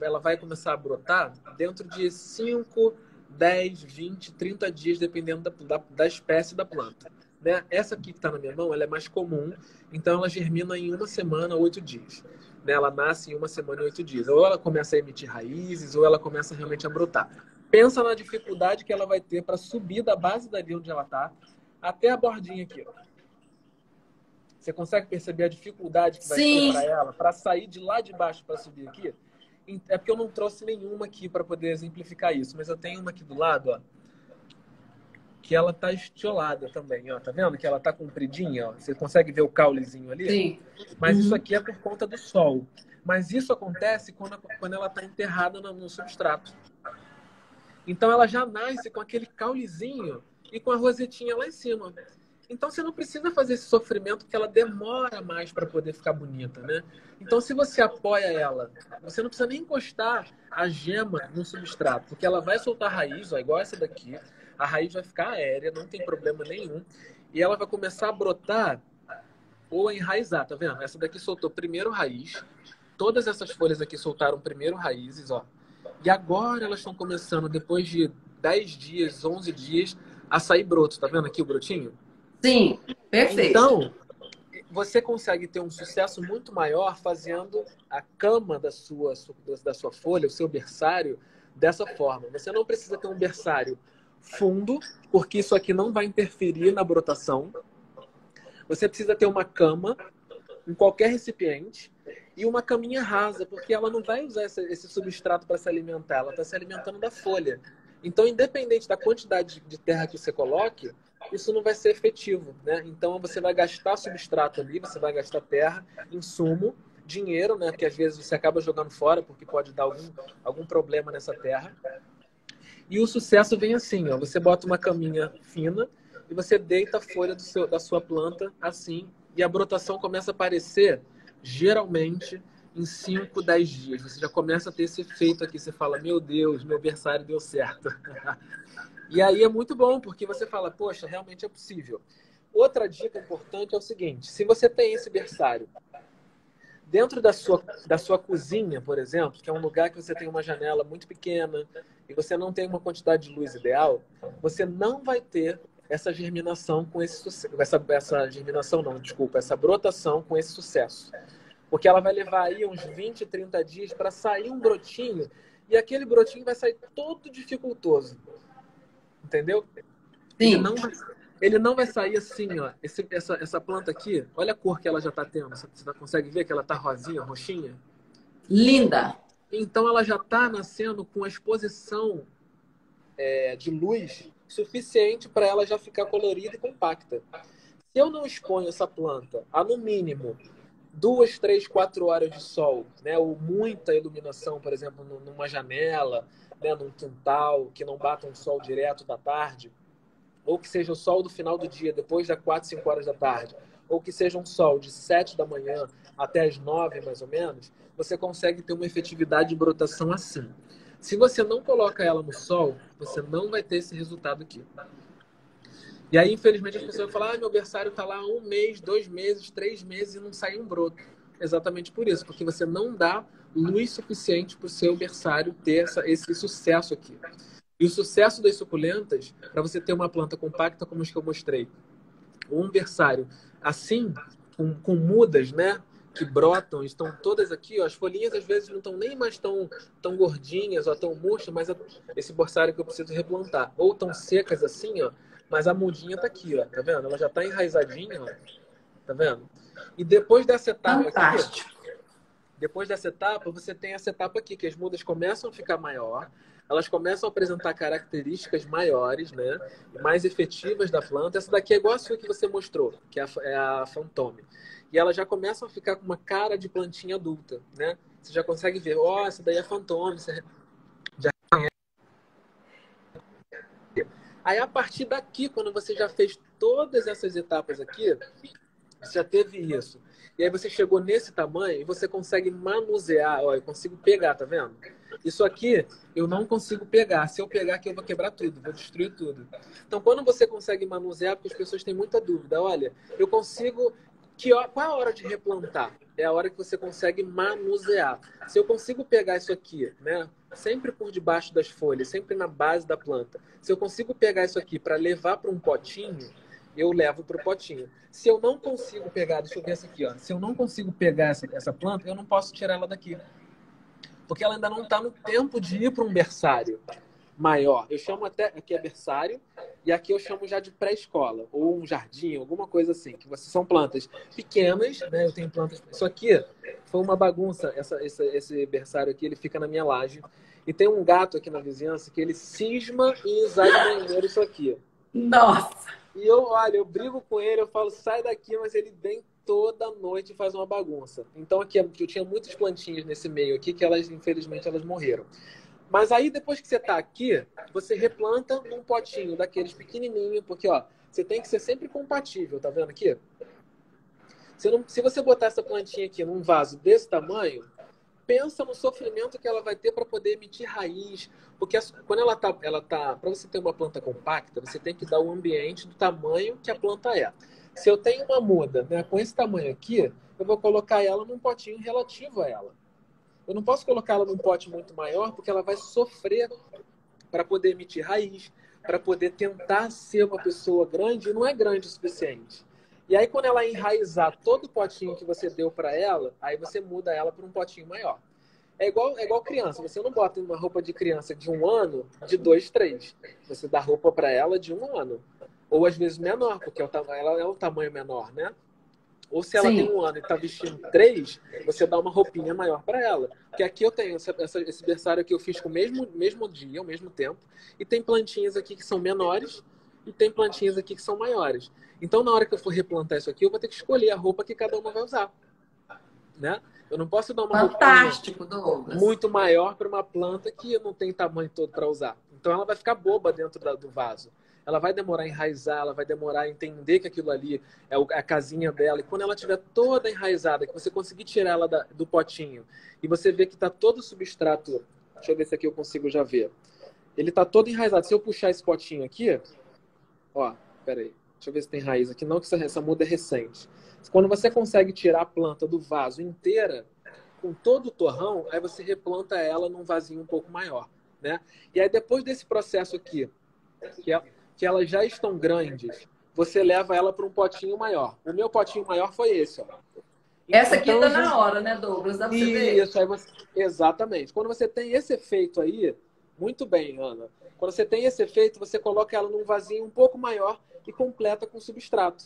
ela vai começar a brotar dentro de 5, 10, 20, 30 dias, dependendo da espécie da planta. Né? Essa aqui que está na minha mão, ela é mais comum, então ela germina em 1 semana, 8 dias. Né? Ela nasce em 1 semana e 8 dias. Ou ela começa a emitir raízes, ou ela começa realmente a brotar. Pensa na dificuldade que ela vai ter para subir da base dali onde ela está até a bordinha aqui. Ó. Você consegue perceber a dificuldade que vai ser para ela, para sair de lá de baixo para subir aqui? É porque eu não trouxe nenhuma aqui para poder exemplificar isso, mas eu tenho uma aqui do lado, ó, que ela tá estiolada também, ó. Tá vendo que ela tá compridinha, ó? Você consegue ver o caulezinho ali? Sim. Mas isso aqui é por conta do sol. Mas isso acontece quando ela tá enterrada no substrato. Então ela já nasce com aquele caulezinho e com a rosetinha lá em cima. Então você não precisa fazer esse sofrimento porque ela demora mais para poder ficar bonita, né? Então se você apoia ela, você não precisa nem encostar a gema no substrato, porque ela vai soltar raiz, ó, igual essa daqui. A raiz vai ficar aérea, não tem problema nenhum. E ela vai começar a brotar ou a enraizar, tá vendo? Essa daqui soltou primeiro raiz. Todas essas folhas aqui soltaram primeiro raízes, ó. E agora elas estão começando, depois de 10 dias, 11 dias, a sair broto. Tá vendo aqui o brotinho? Sim, perfeito. Então, você consegue ter um sucesso muito maior fazendo a cama da sua folha, o seu berçário, dessa forma. Você não precisa ter um berçário fundo, porque isso aqui não vai interferir na brotação. Você precisa ter uma cama em qualquer recipiente e uma caminha rasa, porque ela não vai usar esse substrato para se alimentar, ela está se alimentando da folha. Então, independente da quantidade de terra que você coloque, isso não vai ser efetivo, né? Então, você vai gastar substrato ali, você vai gastar terra, insumo, dinheiro, né? Porque às vezes você acaba jogando fora porque pode dar algum problema nessa terra. E o sucesso vem assim, ó, você bota uma caminha fina e você deita a folha da sua planta assim, e a brotação começa a aparecer, geralmente, em 5, 10 dias. Você já começa a ter esse efeito aqui, você fala, meu Deus, meu berçário deu certo. E aí é muito bom, porque você fala, poxa, realmente é possível. Outra dica importante é o seguinte, se você tem esse berçário dentro da sua cozinha, por exemplo, que é um lugar que você tem uma janela muito pequena e você não tem uma quantidade de luz ideal, você não vai ter essa germinação com esse sucesso. Essa germinação não, desculpa, essa brotação com esse sucesso. Porque ela vai levar aí uns 20, 30 dias para sair um brotinho e aquele brotinho vai sair todo dificultoso. Entendeu? Ele Sim, não vai, ele não vai sair assim, ó. Essa planta aqui, olha a cor que ela já está tendo. Você consegue ver que ela está rosinha, roxinha? linda. Então ela já está nascendo com a exposição de luz suficiente para ela já ficar colorida e compacta. Se eu não exponho essa planta a, no mínimo, 2, 3, 4 horas de sol, né, ou muita iluminação, por exemplo, numa janela, né, num quintal, que não bata um sol direto da tarde, ou que seja o sol do final do dia, depois das 4, 5 horas da tarde, ou que seja um sol de 7 da manhã até as 9, mais ou menos, você consegue ter uma efetividade de brotação assim. Se você não coloca ela no sol, você não vai ter esse resultado aqui. E aí, infelizmente, as pessoas falam, meu berçário está lá 1 mês, 2 meses, 3 meses e não sai um broto. Exatamente por isso, porque você não dá luz suficiente para o seu berçário ter esse sucesso aqui. E o sucesso das suculentas, para você ter uma planta compacta como as que eu mostrei, um berçário assim, com mudas, né? Que brotam, estão todas aqui, ó, as folhinhas às vezes não estão nem mais tão gordinhas ou tão murchas, mas esse berçário que eu preciso replantar. Ou tão secas assim, ó, mas a mudinha tá aqui, ó, tá vendo? Ela já tá enraizadinha, ó, tá vendo? E Fantástico. depois dessa etapa, você tem essa etapa aqui, que as mudas começam a ficar maior, elas começam a apresentar características maiores, né? Mais efetivas da planta. Essa daqui é igual a sua que você mostrou, que é a Fantôme. E elas já começam a ficar com uma cara de plantinha adulta, né? Você já consegue ver, ó, essa daí é Fantôme. Aí, a partir daqui, quando você já fez todas essas etapas aqui, você já teve isso. E aí você chegou nesse tamanho e você consegue manusear. Ó, eu consigo pegar, tá vendo? Isso aqui eu não consigo pegar. Se eu pegar aqui, eu vou quebrar tudo, vou destruir tudo. Então, quando você consegue manusear, porque as pessoas têm muita dúvida, olha, eu consigo. Qual é a hora de replantar? É a hora que você consegue manusear. Se eu consigo pegar isso aqui, né? Sempre por debaixo das folhas, sempre na base da planta. Se eu consigo pegar isso aqui para levar para um potinho, eu levo para o potinho. Se eu não consigo pegar, deixa eu ver essa aqui, ó. Se eu não consigo pegar essa planta, eu não posso tirar ela daqui. Porque ela ainda não está no tempo de ir para um berçário maior. Eu chamo até, aqui é berçário, e aqui eu chamo já de pré-escola, ou um jardim, alguma coisa assim, que são plantas pequenas, né? Eu tenho plantas. Isso aqui foi uma bagunça, esse berçário aqui, ele fica na minha laje. E tem um gato aqui na vizinhança que ele cisma em usar de banheiro isso aqui. Nossa, E olha, eu brigo com ele, eu falo, sai daqui, mas ele vem toda noite e faz uma bagunça. Então aqui eu tinha muitas plantinhas nesse meio aqui que elas, infelizmente, elas morreram. Mas aí, depois que você está aqui, você replanta num potinho daqueles pequenininho, porque, ó, você tem que ser sempre compatível, tá vendo aqui? Se você botar essa plantinha aqui num vaso desse tamanho, pensa no sofrimento que ela vai ter para poder emitir raiz. Porque quando para você ter uma planta compacta, você tem que dar o ambiente do tamanho que a planta é. Se eu tenho uma muda, né, com esse tamanho aqui, eu vou colocar ela num potinho relativo a ela. Eu não posso colocar ela num pote muito maior, porque ela vai sofrer para poder emitir raiz, para poder tentar ser uma pessoa grande, e não é grande o suficiente. E aí, quando ela enraizar todo o potinho que você deu para ela, aí você muda ela para um potinho maior. É igual criança. Você não bota uma roupa de criança de 1 ano, de 2, 3. Você dá roupa para ela de 1 ano. Ou às vezes menor, porque ela é o tamanho menor, né? Ou se ela tem Sim. 1 ano e está vestindo 3, você dá uma roupinha maior para ela. Porque aqui eu tenho esse berçário aqui, eu fiz com o mesmo dia, ao mesmo tempo. E tem plantinhas aqui que são menores e tem plantinhas aqui que são maiores. Então, na hora que eu for replantar isso aqui, eu vou ter que escolher a roupa que cada uma vai usar, né? Eu não posso dar uma roupinha Fantástico, Douglas. muito maior para uma planta que não tem tamanho todo para usar. Então, ela vai ficar boba dentro do vaso. Ela vai demorar a enraizar, ela vai demorar a entender que aquilo ali é a casinha dela. E quando ela estiver toda enraizada, que você conseguir tirar ela do potinho, e você vê que está todo o substrato... Deixa eu ver se aqui eu consigo já ver. Ele está todo enraizado. Se eu puxar esse potinho aqui... Ó, peraí. Deixa eu ver se tem raiz aqui. Não, que essa muda é recente. Quando você consegue tirar a planta do vaso inteira, com todo o torrão, aí você replanta ela num vasinho um pouco maior, né? E aí depois desse processo aqui, que elas já estão grandes, você leva ela para um potinho maior. O meu potinho maior foi esse, ó. Essa aqui Então, tá na hora, né, Douglas? Dá pra você ver? isso, exatamente. Quando você tem esse efeito aí, muito bem, Ana. Quando você tem esse efeito, você coloca ela num vasinho um pouco maior e completa com substrato.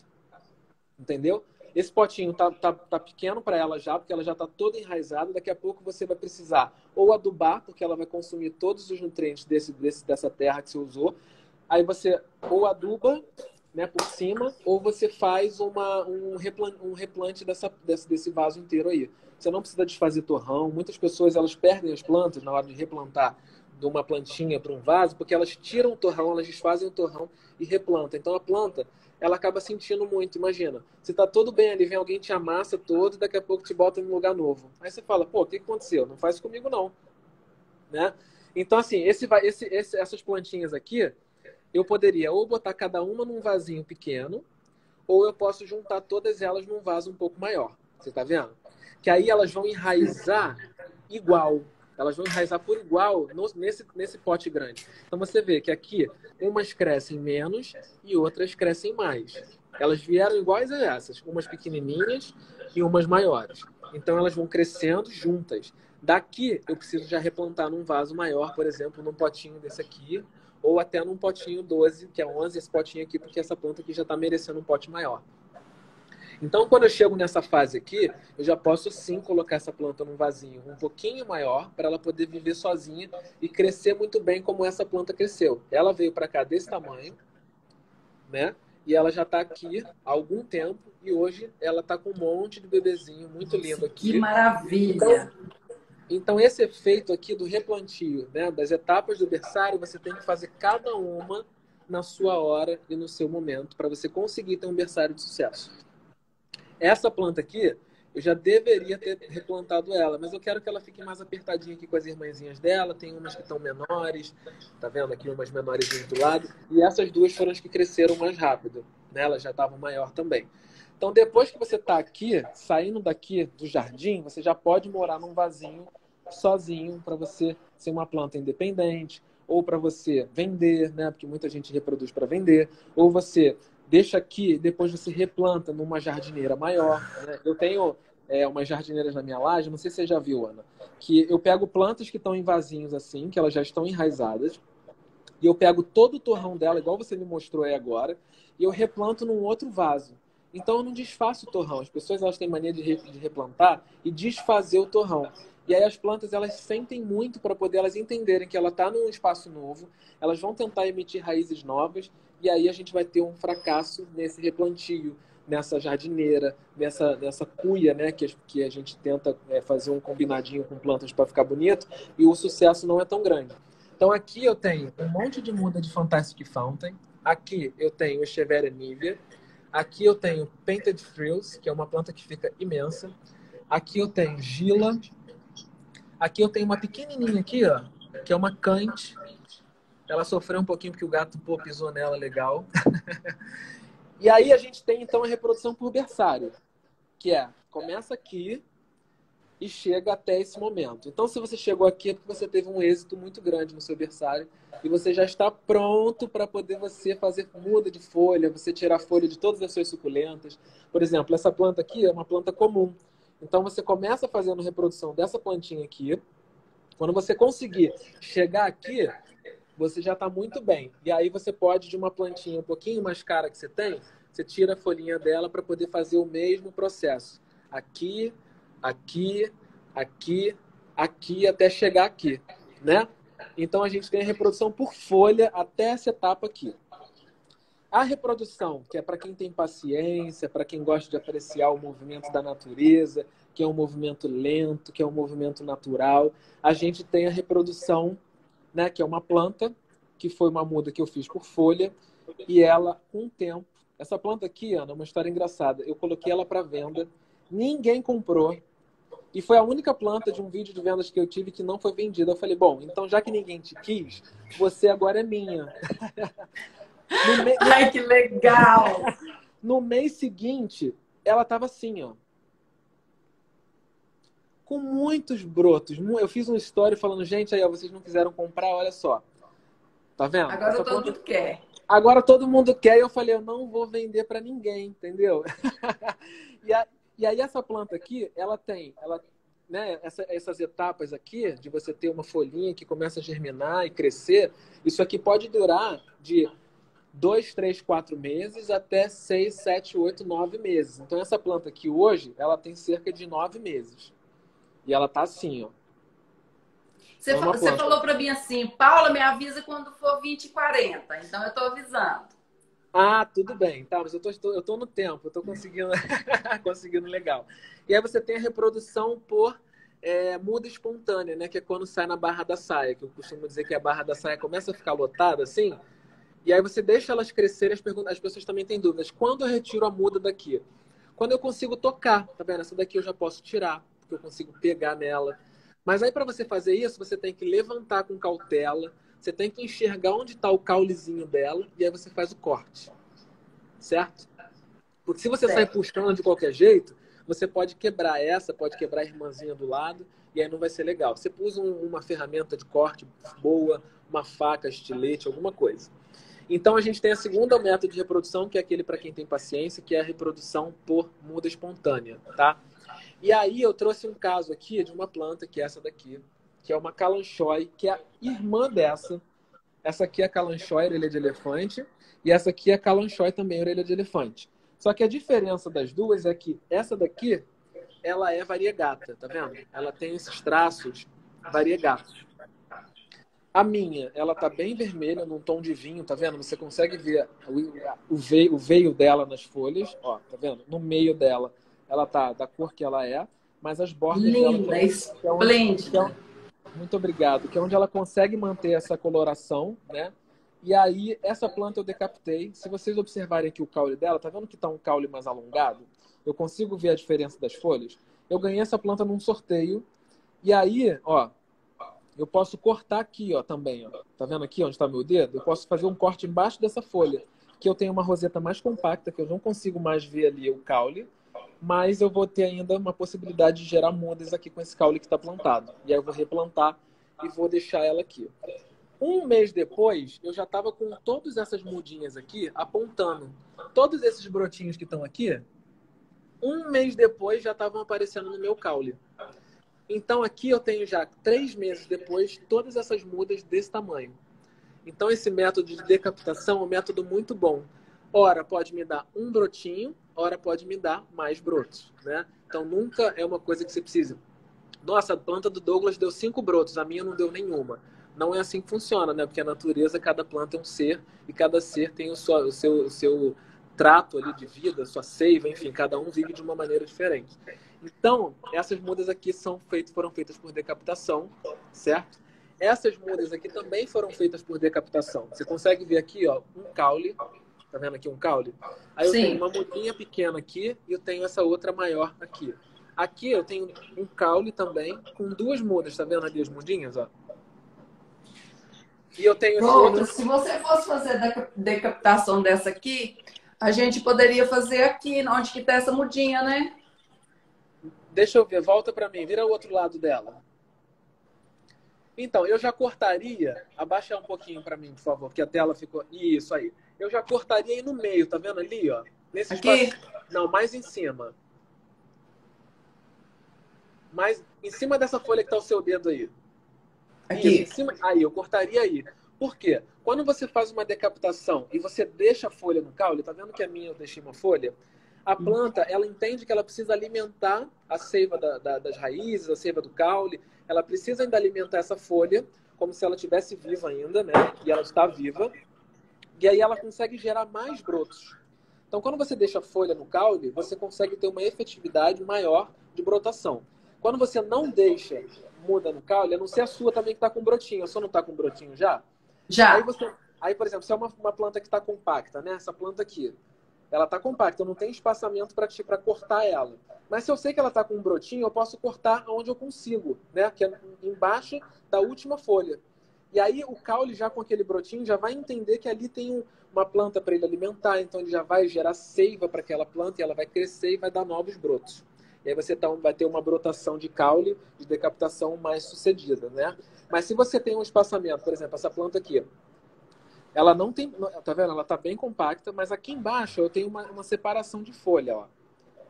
Entendeu? Esse potinho tá pequeno para ela já, porque ela já está toda enraizada. Daqui a pouco você vai precisar ou adubar, porque ela vai consumir todos os nutrientes dessa terra que você usou. Aí você ou aduba, né, por cima, ou você faz um replante desse vaso inteiro aí. Você não precisa desfazer torrão. Muitas pessoas elas perdem as plantas na hora de replantar de uma plantinha para um vaso, porque elas tiram o torrão, elas desfazem o torrão e replantam. Então a planta ela acaba sentindo muito. Imagina, você tá todo bem ali, vem alguém te amassa todo e daqui a pouco te bota em um lugar novo. Aí você fala, pô, o que aconteceu? Não faz comigo não, né? Então assim, essas plantinhas aqui, eu poderia ou botar cada uma num vasinho pequeno, ou eu posso juntar todas elas num vaso um pouco maior. Você tá vendo? Que aí elas vão enraizar igual. Elas vão enraizar por igual nesse pote grande. Então você vê que aqui umas crescem menos e outras crescem mais. Elas vieram iguais a essas, umas pequenininhas e umas maiores. Então elas vão crescendo juntas. Daqui eu preciso já replantar num vaso maior, por exemplo, num potinho desse aqui, ou até num potinho 12, que é 11, esse potinho aqui, porque essa planta aqui já está merecendo um pote maior. Então, quando eu chego nessa fase aqui, eu já posso sim colocar essa planta num vasinho um pouquinho maior para ela poder viver sozinha e crescer muito bem como essa planta cresceu. Ela veio para cá desse tamanho, né? E ela já está aqui há algum tempo e hoje ela está com um monte de bebezinho muito lindo aqui. Que maravilha! Então, esse efeito aqui do replantio, né, das etapas do berçário, você tem que fazer cada uma na sua hora e no seu momento para você conseguir ter um berçário de sucesso. Essa planta aqui, eu já deveria ter replantado ela, mas eu quero que ela fique mais apertadinha aqui com as irmãzinhas dela. Tem umas que estão menores, tá vendo aqui umas menores do lado. E essas duas foram as que cresceram mais rápido, né? Elas já estavam maior também. Então, depois que você está aqui, saindo daqui do jardim, você já pode morar num vasinho sozinho para você ser uma planta independente, ou para você vender, né? Porque muita gente reproduz para vender, ou você deixa aqui, depois você replanta numa jardineira maior, né? Eu tenho umas jardineiras na minha laje, não sei se você já viu, Ana, que eu pego plantas que estão em vasinhos assim, que elas já estão enraizadas, e eu pego todo o torrão dela, igual você me mostrou aí agora, e eu replanto num outro vaso. Então eu não desfaço o torrão. As pessoas elas têm mania de replantar e desfazer o torrão. E aí as plantas elas sentem muito para poder elas entenderem que ela está num espaço novo, elas vão tentar emitir raízes novas e aí a gente vai ter um fracasso nesse replantio, nessa jardineira, nessa cuia, né, que a gente tenta fazer um combinadinho com plantas para ficar bonito, e o sucesso não é tão grande. Então aqui eu tenho um monte de muda de Fantastic Fountain, aqui eu tenho Echeveria nívea, aqui eu tenho Painted Frills, que é uma planta que fica imensa, aqui eu tenho Gila, aqui eu tenho uma pequenininha aqui, ó, que é uma Cante. Ela sofreu um pouquinho porque o gato pisou nela legal. E aí a gente tem, então, a reprodução por berçário, que começa aqui e chega até esse momento. Então, se você chegou aqui é porque você teve um êxito muito grande no seu berçário e você já está pronto para poder você fazer muda de folha, você tirar folha de todas as suas suculentas. Por exemplo, essa planta aqui é uma planta comum. Então, você começa fazendo reprodução dessa plantinha aqui. Quando você conseguir chegar aqui, você já está muito bem. E aí você pode, de uma plantinha um pouquinho mais cara que você tem, você tira a folhinha dela para poder fazer o mesmo processo. Aqui, aqui, aqui, aqui, até chegar aqui, né? Então a gente tem a reprodução por folha até essa etapa aqui. A reprodução, que é para quem tem paciência, para quem gosta de apreciar o movimento da natureza, que é um movimento lento, que é um movimento natural, a gente tem a reprodução, né, que é uma planta, que foi uma muda que eu fiz por folha, e ela, com o tempo... Essa planta aqui, Ana, é uma história engraçada. Eu coloquei ela para venda, ninguém comprou, e foi a única planta de um vídeo de vendas que eu tive que não foi vendida. Eu falei, bom, então já que ninguém te quis, você agora é minha. Ai, que legal! No mês seguinte, ela estava assim, ó. Com muitos brotos. Eu fiz uma story falando, gente, aí, ó, vocês não quiseram comprar, olha só. Tá vendo? Agora todo mundo quer. Agora todo mundo quer e eu falei, eu não vou vender para ninguém, entendeu? E aí essa planta aqui, ela tem, né, essas etapas aqui, de você ter uma folhinha que começa a germinar e crescer, isso aqui pode durar de 2, 3, 4 meses até 6, 7, 8, 9 meses. Então essa planta aqui hoje, ela tem cerca de 9 meses. E ela tá assim, ó. Você falou para mim assim, Paula, me avisa quando for 20 e 40. Então eu tô avisando. Ah, tudo bem. Tá, mas eu tô no tempo, eu tô conseguindo, conseguindo legal. E aí você tem a reprodução por muda espontânea, né? Que é quando sai na barra da saia, que eu costumo dizer que a barra da saia começa a ficar lotada assim, e aí você deixa elas crescerem, as pessoas também têm dúvidas. Quando eu retiro a muda daqui? Quando eu consigo tocar, tá vendo? Essa daqui eu já posso tirar, porque eu consigo pegar nela. Mas aí para você fazer isso, você tem que levantar com cautela, você tem que enxergar onde está o caulezinho dela, e aí você faz o corte. Certo? Porque se você sai puxando de qualquer jeito, você pode quebrar essa, pode quebrar a irmãzinha do lado, e aí não vai ser legal. Você usa uma ferramenta de corte boa, uma faca, estilete, alguma coisa. Então a gente tem a segunda método de reprodução, que é aquele para quem tem paciência, que é a reprodução por muda espontânea, tá? E aí eu trouxe um caso aqui de uma planta, que é essa daqui, que é uma Kalanchoe, que é a irmã dessa. Essa aqui é a Kalanchoe, orelha de elefante, e essa aqui é a Kalanchoe também, orelha de elefante. Só que a diferença das duas é que essa daqui, ela é variegata, tá vendo? Ela tem esses traços variegatos. A minha, ela tá bem vermelha, num tom de vinho, tá vendo? Você consegue ver o veio dela nas folhas, ó, tá vendo? No meio dela, ela tá da cor que ela é, mas as bordas linda, dela... esplêndida. Muito obrigado. Que é onde ela consegue manter essa coloração, né? E aí, essa planta eu decapitei. Se vocês observarem aqui o caule dela, tá vendo que tá um caule mais alongado? Eu consigo ver a diferença das folhas. Eu ganhei essa planta num sorteio. E aí, ó, eu posso cortar aqui, ó, também, ó. Tá vendo aqui onde está meu dedo? Eu posso fazer um corte embaixo dessa folha, que eu tenho uma roseta mais compacta, que eu não consigo mais ver ali o caule, mas eu vou ter ainda uma possibilidade de gerar mudas aqui com esse caule que está plantado. E aí eu vou replantar e vou deixar ela aqui. Um mês depois, eu já estava com todas essas mudinhas aqui apontando. Todos esses brotinhos que estão aqui, um mês depois já estavam aparecendo no meu caule. Então aqui eu tenho já 3 meses depois todas essas mudas desse tamanho. Então esse método de decapitação é um método muito bom. Ora pode me dar um brotinho, ora pode me dar mais brotos, né? Então nunca é uma coisa que você precisa. Nossa, a planta do Douglas deu 5 brotos, a minha não deu nenhuma. Não é assim que funciona, né? Porque a natureza, cada planta é um ser, e cada ser tem o seu trato ali de vida, sua seiva, enfim, cada um vive de uma maneira diferente. Então, essas mudas aqui foram feitas por decapitação, certo? Essas mudas aqui também foram feitas por decapitação. Você consegue ver aqui, ó, um caule. Tá vendo aqui um caule? Aí eu tenho uma mudinha pequena aqui e eu tenho essa outra maior aqui. Aqui eu tenho um caule também com duas mudas. Tá vendo ali as mudinhas, ó? E eu tenho esse outro... Se você fosse fazer a decapitação dessa aqui, a gente poderia fazer aqui, onde que tá essa mudinha, né? Deixa eu ver, volta pra mim, vira o outro lado dela. Então, eu já cortaria, abaixa um pouquinho pra mim, por favor, que a tela ficou... Isso aí. Eu já cortaria aí no meio, tá vendo ali, ó? Nesse aqui? espaço... Não, mais em cima. Mais em cima dessa folha que tá o seu dedo aí. Aqui. Isso, em cima... Aí, eu cortaria aí. Por quê? Quando você faz uma decapitação e você deixa a folha no caule, tá vendo que a minha eu deixei uma folha? A planta, ela entende que ela precisa alimentar a seiva das raízes, a seiva do caule. Ela precisa ainda alimentar essa folha como se ela estivesse viva ainda, né? E ela está viva. E aí ela consegue gerar mais brotos. Então, quando você deixa a folha no caule, você consegue ter uma efetividade maior de brotação. Quando você não deixa muda no caule, a não ser a sua também que está com brotinho. A sua não está com brotinho já? Já. Aí, por exemplo, se é uma planta que está compacta, né? Essa planta aqui, ela está compacta, eu não tenho espaçamento para cortar ela. Mas se eu sei que ela está com um brotinho, eu posso cortar onde eu consigo, né? Que é embaixo da última folha. E aí o caule já com aquele brotinho já vai entender que ali tem uma planta para ele alimentar, então ele já vai gerar seiva para aquela planta e ela vai crescer e vai dar novos brotos. E aí você vai ter uma brotação de caule, de decapitação mais sucedida, né? Mas se você tem um espaçamento, por exemplo, essa planta aqui, ela não tem, tá vendo? Ela tá bem compacta, mas aqui embaixo eu tenho uma separação de folha, ó.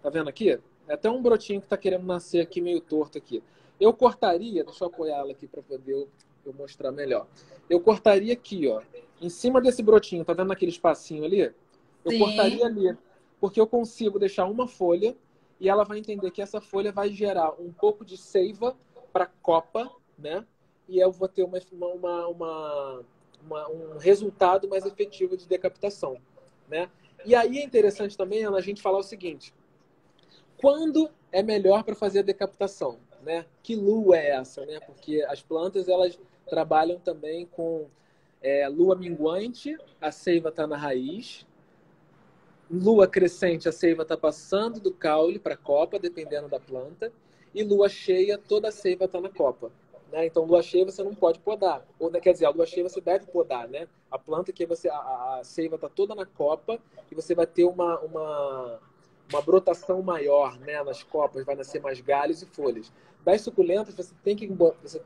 Tá vendo aqui? É até um brotinho que tá querendo nascer aqui meio torto aqui. Eu cortaria, deixa eu apoiar ela aqui para poder eu mostrar melhor. Eu cortaria aqui, ó, em cima desse brotinho, tá vendo aquele espacinho ali? Eu cortaria ali, porque eu consigo deixar uma folha e ela vai entender que essa folha vai gerar um pouco de seiva para copa, né? E eu vou ter um resultado mais efetivo de decapitação, né? E aí é interessante também a gente falar o seguinte: quando é melhor para fazer a decapitação, né? Que lua é essa, né? Porque as plantas elas trabalham também com lua minguante, a seiva está na raiz. Lua crescente, a seiva está passando do caule para a copa, dependendo da planta. E lua cheia, toda a seiva está na copa. Né? Então, lua cheia você não pode podar. Ou, quer dizer, a lua cheia você deve podar, né? A planta que a seiva está toda na copa e você vai ter uma brotação maior, né? Nas copas, vai nascer mais galhos e folhas. Das suculentas, você tem que...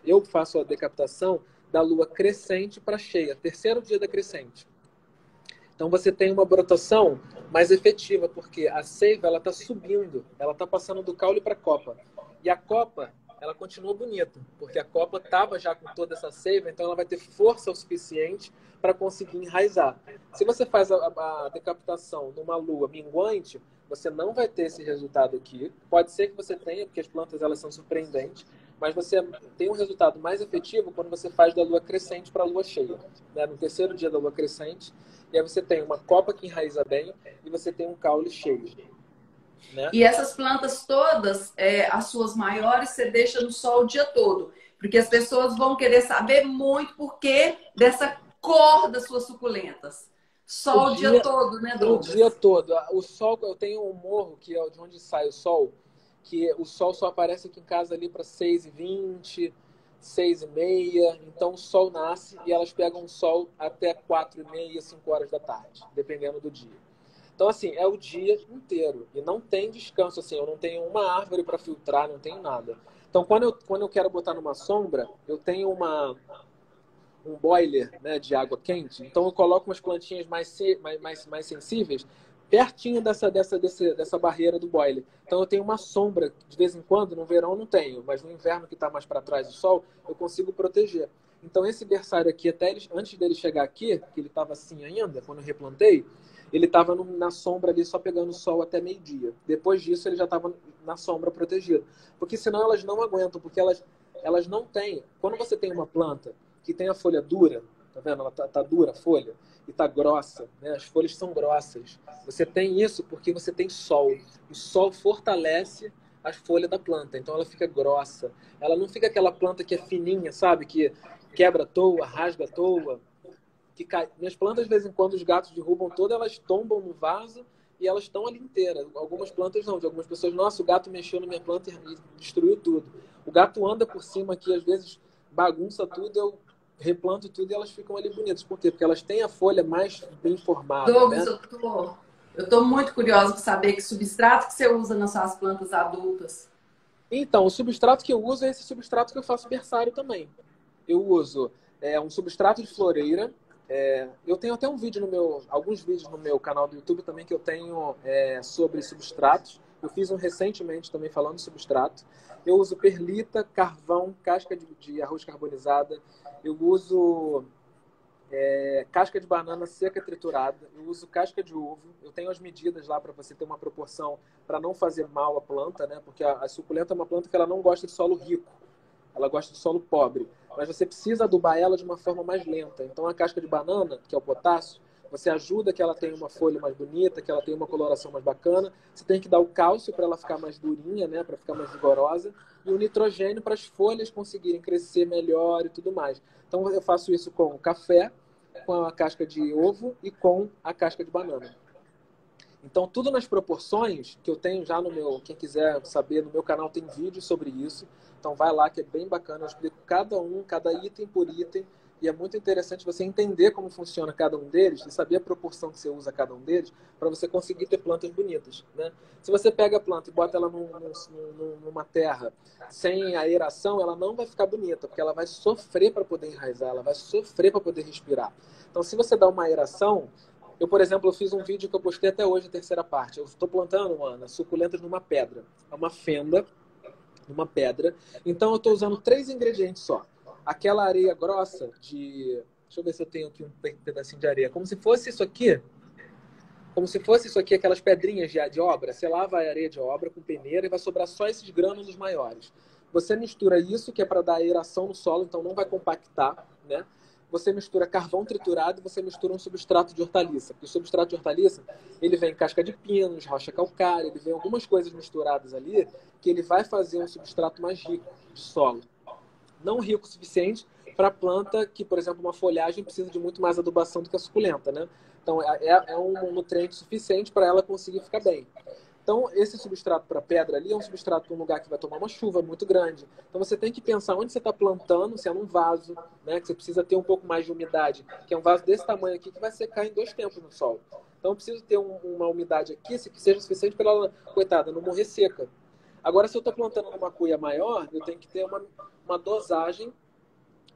Eu faço a decapitação da lua crescente para cheia, terceiro dia da crescente. Então você tem uma brotação mais efetiva, porque a seiva ela está subindo, ela está passando do caule para a copa. E a copa, ela continua bonita, porque a copa estava já com toda essa seiva, então ela vai ter força o suficiente para conseguir enraizar. Se você faz a decapitação numa lua minguante, você não vai ter esse resultado aqui. Pode ser que você tenha, porque as plantas elas são surpreendentes, mas você tem um resultado mais efetivo quando você faz da lua crescente para a lua cheia. Né? No terceiro dia da lua crescente, e aí você tem uma copa que enraiza bem e você tem um caule cheio. Né? E essas plantas todas, as suas maiores, você deixa no sol o dia todo. Porque as pessoas vão querer saber muito por que dessa cor das suas suculentas. Sol o dia todo, né, Douglas? O dia todo. O sol, eu tenho um morro que é de onde sai o sol, que o sol só aparece aqui em casa ali para 6h20, 6h30. Então o sol nasce e elas pegam o sol até 4h30, 5 horas da tarde, dependendo do dia. Então, assim, é o dia inteiro. E não tem descanso, assim. Eu não tenho uma árvore para filtrar, não tenho nada. Então, quando eu quero botar numa sombra, eu tenho um boiler, né, de água quente. Então, eu coloco umas plantinhas mais sensíveis pertinho dessa barreira do boiler. Então, eu tenho uma sombra, de vez em quando, no verão não tenho, mas no inverno, que está mais para trás do sol, eu consigo proteger. Então, esse berçário aqui, até antes dele chegar aqui, que ele estava assim ainda, quando eu replantei, ele estava na sombra ali, só pegando sol até meio-dia. Depois disso, ele já estava na sombra protegido. Porque senão elas não aguentam, porque elas não têm... Quando você tem uma planta que tem a folha dura, tá vendo? Ela tá dura a folha e tá grossa, né? As folhas são grossas. Você tem isso porque você tem sol. O sol fortalece as folhas da planta, então ela fica grossa. Ela não fica aquela planta que é fininha, sabe? Que quebra à toa, rasga à toa. Que cai. Minhas plantas, de vez em quando, os gatos derrubam todas, elas tombam no vaso e elas estão ali inteiras. Algumas plantas não, de algumas pessoas, nossa, o gato mexeu na minha planta e destruiu tudo. O gato anda por cima aqui, às vezes bagunça tudo, eu replanto tudo e elas ficam ali bonitas. Por quê? Porque elas têm a folha mais bem formada, Douglas, né? eu tô muito curiosa para saber que substrato que você usa nas suas plantas adultas. Então, o substrato que eu uso é esse substrato que eu faço berçário também. Eu uso um substrato de floreira. Eu tenho até alguns vídeos no meu canal do YouTube também que eu tenho sobre substratos. Eu fiz um recentemente também falando de substrato. Eu uso perlita, carvão, casca de arroz carbonizada. Eu uso casca de banana seca triturada. Eu uso casca de ovo. Eu tenho as medidas lá para você ter uma proporção para não fazer mal à planta, né? Porque a suculenta é uma planta que ela não gosta de solo rico. Ela gosta de solo pobre. Mas você precisa adubar ela de uma forma mais lenta. Então a casca de banana, que é o potássio, você ajuda que ela tenha uma folha mais bonita, que ela tenha uma coloração mais bacana. Você tem que dar o cálcio para ela ficar mais durinha, né? Para ficar mais vigorosa. E o nitrogênio para as folhas conseguirem crescer melhor e tudo mais. Então eu faço isso com café, com a casca de ovo e com a casca de banana. Então, tudo nas proporções que eu tenho já no meu... Quem quiser saber, no meu canal tem vídeo sobre isso. Então, vai lá que é bem bacana. Eu explico cada item por item. E é muito interessante você entender como funciona cada um deles e saber a proporção que você usa cada um deles para você conseguir ter plantas bonitas, né? Se você pega a planta e bota ela numa terra sem aeração, ela não vai ficar bonita, porque ela vai sofrer para poder enraizar, ela vai sofrer para poder respirar. Então, se você dá uma aeração... Eu, por exemplo, eu fiz um vídeo que eu postei até hoje, a terceira parte. Eu estou plantando, Ana, suculentas numa pedra. É uma fenda, numa pedra. Então, eu estou usando 3 ingredientes só. Aquela areia grossa de... Deixa eu ver se eu tenho aqui um pedacinho de areia. Como se fosse isso aqui. Como se fosse isso aqui, aquelas pedrinhas de obra. Você lava a areia de obra com peneira e vai sobrar só esses grânulos maiores. Você mistura isso, que é para dar aeração no solo, então não vai compactar, né? Você mistura carvão triturado e você mistura um substrato de hortaliça. Porque o substrato de hortaliça, ele vem casca de pinos, rocha calcária, ele vem algumas coisas misturadas ali que ele vai fazer um substrato mais rico de solo. Não rico o suficiente para a planta que, por exemplo, uma folhagem precisa de muito mais adubação do que a suculenta, né? Então, é um nutriente suficiente para ela conseguir ficar bem. Então, esse substrato para pedra ali é um substrato para um lugar que vai tomar uma chuva muito grande. Então, você tem que pensar onde você está plantando, se é num vaso, né, que você precisa ter um pouco mais de umidade, que é um vaso desse tamanho aqui que vai secar em 2 tempos no sol. Então, eu preciso ter uma umidade aqui que seja suficiente para ela, coitada, não morrer seca. Agora, se eu estou plantando numa cuia maior, eu tenho que ter uma dosagem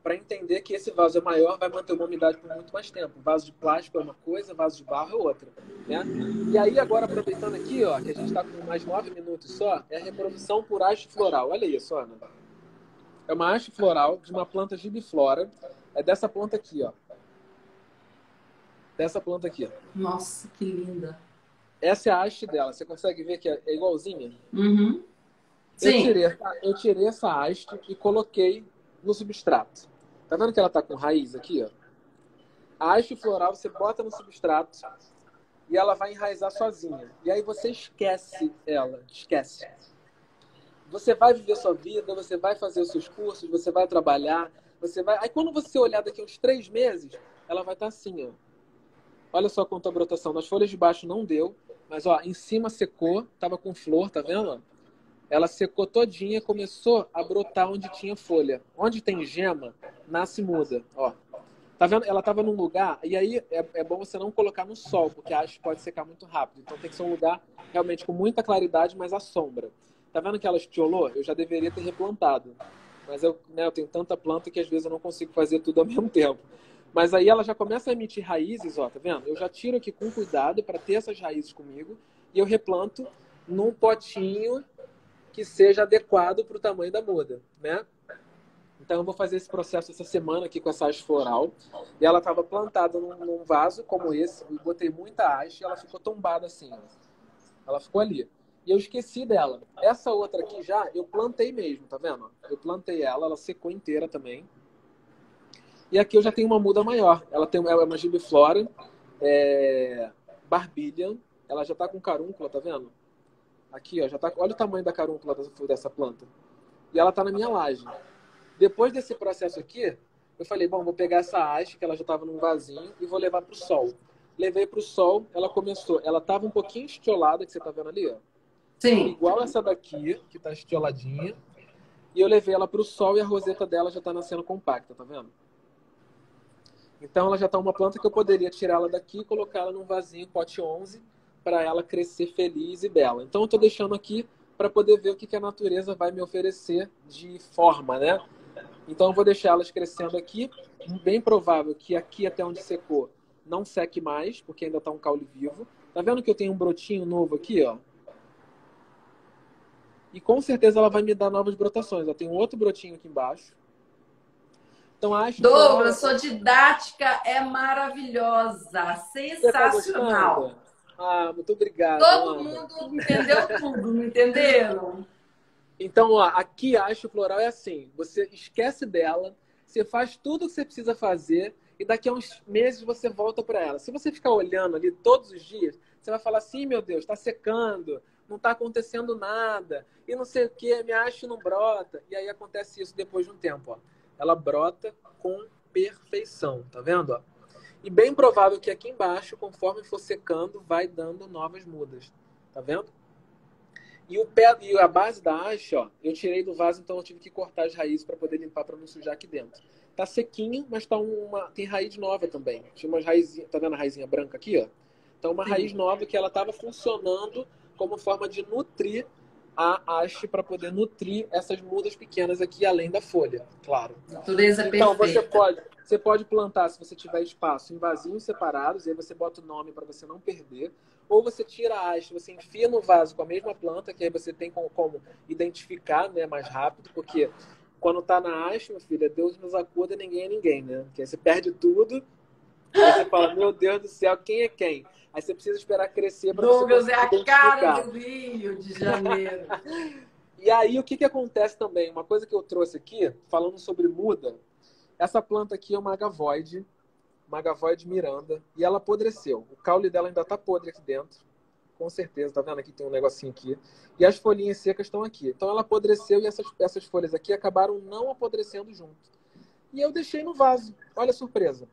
para entender que esse vaso é maior, vai manter uma umidade por muito mais tempo. Vaso de plástico é uma coisa, vaso de barro é outra, né? E aí, agora, aproveitando aqui, ó, que a gente está com mais 9 minutos só, é a reprodução por haste floral. Olha isso, Ana. É uma haste floral de uma planta gibiflora. É dessa planta aqui, ó. Dessa planta aqui, ó. Nossa, que linda. Essa é a haste dela. Você consegue ver que é igualzinha? Uhum. Sim. Eu tirei essa haste e coloquei no substrato. Tá vendo que ela tá com raiz aqui, ó? A haste floral você bota no substrato e ela vai enraizar sozinha. E aí você esquece ela, esquece. Você vai viver sua vida, você vai fazer os seus cursos, você vai trabalhar, você vai... Aí quando você olhar daqui uns 3 meses, ela vai estar assim, ó. Olha só quanto a brotação. Nas folhas de baixo não deu, mas ó, em cima secou, tava com flor, tá vendo? Ela secou todinha, começou a brotar onde tinha folha. Onde tem gema, nasce muda, ó. Tá vendo? Ela tava num lugar, e aí é bom você não colocar no sol, porque a haste pode secar muito rápido. Então tem que ser um lugar realmente com muita claridade, mas à sombra. Tá vendo que ela estiolou? Eu já deveria ter replantado. Mas eu tenho tanta planta que às vezes eu não consigo fazer tudo ao mesmo tempo. Mas aí ela já começa a emitir raízes, ó, tá vendo? Eu já tiro aqui com cuidado para ter essas raízes comigo e eu replanto num potinho que seja adequado para o tamanho da muda, né? Então eu vou fazer esse processo essa semana aqui com essa haste floral. E ela estava plantada num vaso como esse, eu botei muita haste e ela ficou tombada assim, ó. Ela ficou ali. E eu esqueci dela. Essa outra aqui já, eu plantei mesmo, tá vendo? Eu plantei ela secou inteira também. E aqui eu já tenho uma muda maior. Ela é uma gibiflora, Barbília. Ela já tá com carúncula, tá vendo? Aqui, ó, já tá. Olha o tamanho da carúncula dessa planta. E ela tá na minha laje. Depois desse processo aqui, eu falei, bom, vou pegar essa haste, que ela já estava num vasinho, e vou levar para o sol. Levei para o sol, ela estava um pouquinho estiolada, que você está vendo ali, ó. Sim. Igual essa daqui, que está estioladinha. E eu levei ela para o sol e a roseta dela já está nascendo compacta, tá vendo? Então ela já está uma planta que eu poderia tirar ela daqui e colocar ela num vasinho, pote 11, para ela crescer feliz e bela. Então eu estou deixando aqui para poder ver o que a natureza vai me oferecer de forma, né? Então eu vou deixar elas crescendo aqui. Bem provável que aqui até onde secou não seque mais, porque ainda está um caule vivo. Tá vendo que eu tenho um brotinho novo aqui, ó? E com certeza ela vai me dar novas brotações. Eu tenho outro brotinho aqui embaixo. Então acho Douglas, sua didática é maravilhosa, Você tá sensacional. gostando? Ah, muito obrigado, Todo Ana. mundo entendeu tudo, não entenderam? Então, ó, aqui a haste floral é assim. Você esquece dela, você faz tudo o que você precisa fazer e daqui a uns meses você volta para ela. Se você ficar olhando ali todos os dias, você vai falar assim, meu Deus, está secando, não está acontecendo nada e não sei o que, minha haste não brota. E aí acontece isso depois de um tempo, ó. Ela brota com perfeição, tá vendo? Ó? E bem provável que aqui embaixo, conforme for secando, vai dando novas mudas, tá vendo? E o pé e a base da haste, ó, eu tirei do vaso, então eu tive que cortar as raízes para poder limpar, para não sujar aqui dentro. Tá sequinho, mas tem raiz nova também. Tinha umas raizinhas, tá vendo a raizinha branca aqui, ó? Então uma raiz nova que ela estava funcionando como forma de nutrir a haste para poder nutrir essas mudas pequenas aqui além da folha, claro. Natureza Então perfeita. você pode plantar, se você tiver espaço, em vasinhos separados, e aí você bota o nome para você não perder. Ou você tira a haste, você enfia no vaso com a mesma planta, que aí você tem como identificar, né, mais rápido, porque quando tá na haste, meu filho, é Deus nos acuda, ninguém é ninguém, né? Porque aí você perde tudo, aí você fala, meu Deus do céu, quem é quem? Aí você precisa esperar crescer para você Douglas é conseguir a cara identificar. do Rio de Janeiro. E aí, o que acontece também? Uma coisa que eu trouxe aqui, falando sobre muda, essa planta aqui é uma Magavoide Miranda, e ela apodreceu. O caule dela ainda tá podre aqui dentro, com certeza, tá vendo? Aqui tem um negocinho aqui. E as folhinhas secas estão aqui. Então ela apodreceu e essas folhas aqui acabaram não apodrecendo junto. E eu deixei no vaso. Olha a surpresa.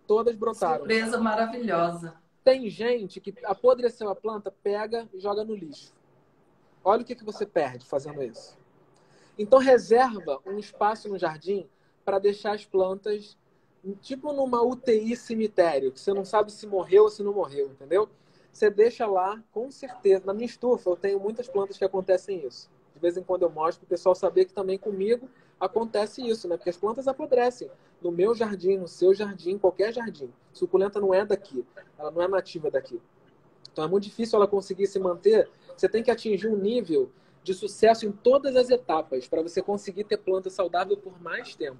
Todas brotaram. Surpresa maravilhosa. Tem gente que apodreceu a planta, pega e joga no lixo. Olha o que você perde fazendo isso. Então reserva um espaço no jardim para deixar as plantas tipo numa UTI cemitério, que você não sabe se morreu ou se não morreu, entendeu? Você deixa lá, com certeza. Na minha estufa eu tenho muitas plantas que acontecem isso. De vez em quando eu mostro para o pessoal saber que também comigo acontece isso, né? Porque as plantas apodrecem. No meu jardim, no seu jardim, qualquer jardim. Suculenta não é daqui. Ela não é nativa daqui. Então é muito difícil ela conseguir se manter. Você tem que atingir um nível de sucesso em todas as etapas para você conseguir ter planta saudável por mais tempo.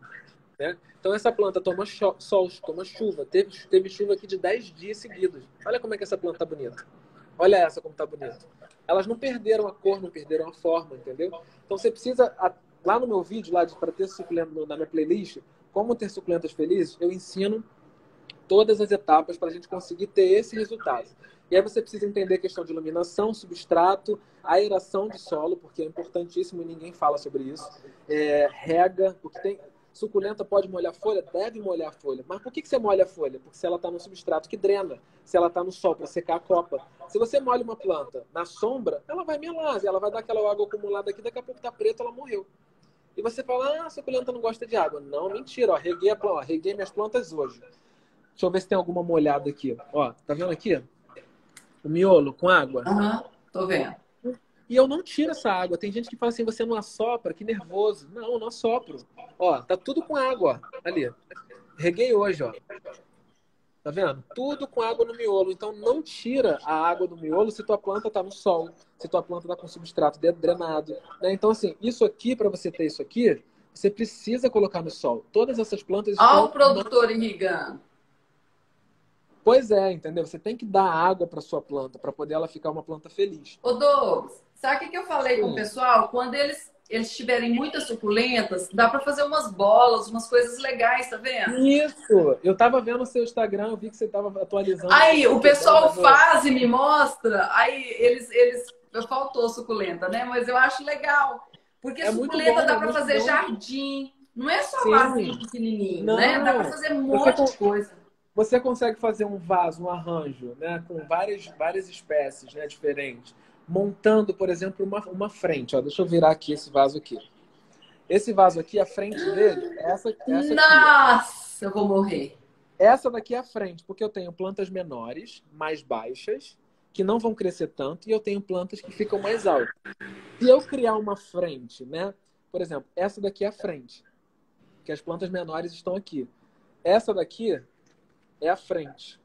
Né? Então essa planta toma sol, toma chuva. Teve chuva aqui de 10 dias seguidos. Olha como é que essa planta tá bonita. Olha essa como tá bonita. Elas não perderam a cor, não perderam a forma, entendeu? Então você precisa, lá no meu vídeo, lá para ter suculento na minha playlist, como ter suculentas felizes, eu ensino todas as etapas para a gente conseguir ter esse resultado. E aí você precisa entender a questão de iluminação, substrato, aeração de solo, porque é importantíssimo e ninguém fala sobre isso. Rega, porque tem... Suculenta pode molhar a folha? Deve molhar a folha. Mas por que você molha a folha? Porque se ela está no substrato que drena, se ela está no sol para secar a copa. Se você molha uma planta na sombra, ela vai melar, ela vai dar aquela água acumulada aqui, daqui a pouco está preta, ela morreu. E você fala, a suculenta não gosta de água. Não, mentira, ó, reguei minhas plantas hoje. Deixa eu ver se tem alguma molhada aqui. Ó, tá vendo aqui? O miolo com água. Tô vendo. E eu não tiro essa água. Tem gente que fala assim, você não assopra, que nervoso. Não, eu não assopro. Ó, tá tudo com água. Ali. Reguei hoje, ó. Tá vendo? Tudo com água no miolo. Então não tira a água do miolo se tua planta tá no sol. Se tua planta tá com substrato drenado. Né? Então, assim, isso aqui, para você ter isso aqui, você precisa colocar no sol. Todas essas plantas estão... Olha o estão... produtor irrigando. Pois é, entendeu? Você tem que dar água para sua planta, para poder ela ficar uma planta feliz. Ô, Douglas, sabe o que eu falei com o pessoal? Quando eles eles tiverem muitas suculentas, dá para fazer umas bolas, umas coisas legais, tá vendo? Isso! Eu tava vendo o seu Instagram, eu vi que você tava atualizando. Aí o pessoal faz e me mostra, aí faltou suculenta, né? Mas eu acho legal, porque É muito suculenta bom, dá é para muito fazer bom. jardim, não é só vasinho Sim. pequenininho, né? Dá para Não. fazer um Você, monte de coisa. você consegue fazer um vaso, um arranjo, né, com várias espécies, né, diferentes, montando, por exemplo, uma frente. Ó, deixa eu virar aqui esse vaso aqui. Esse vaso aqui, a frente dele, é essa aqui, ó. Nossa, eu vou morrer. Essa daqui é a frente, porque eu tenho plantas menores, mais baixas, que não vão crescer tanto, e eu tenho plantas que ficam mais altas. Se eu criar uma frente, né? Por exemplo, essa daqui é a frente, que as plantas menores estão aqui. Essa daqui é a frente,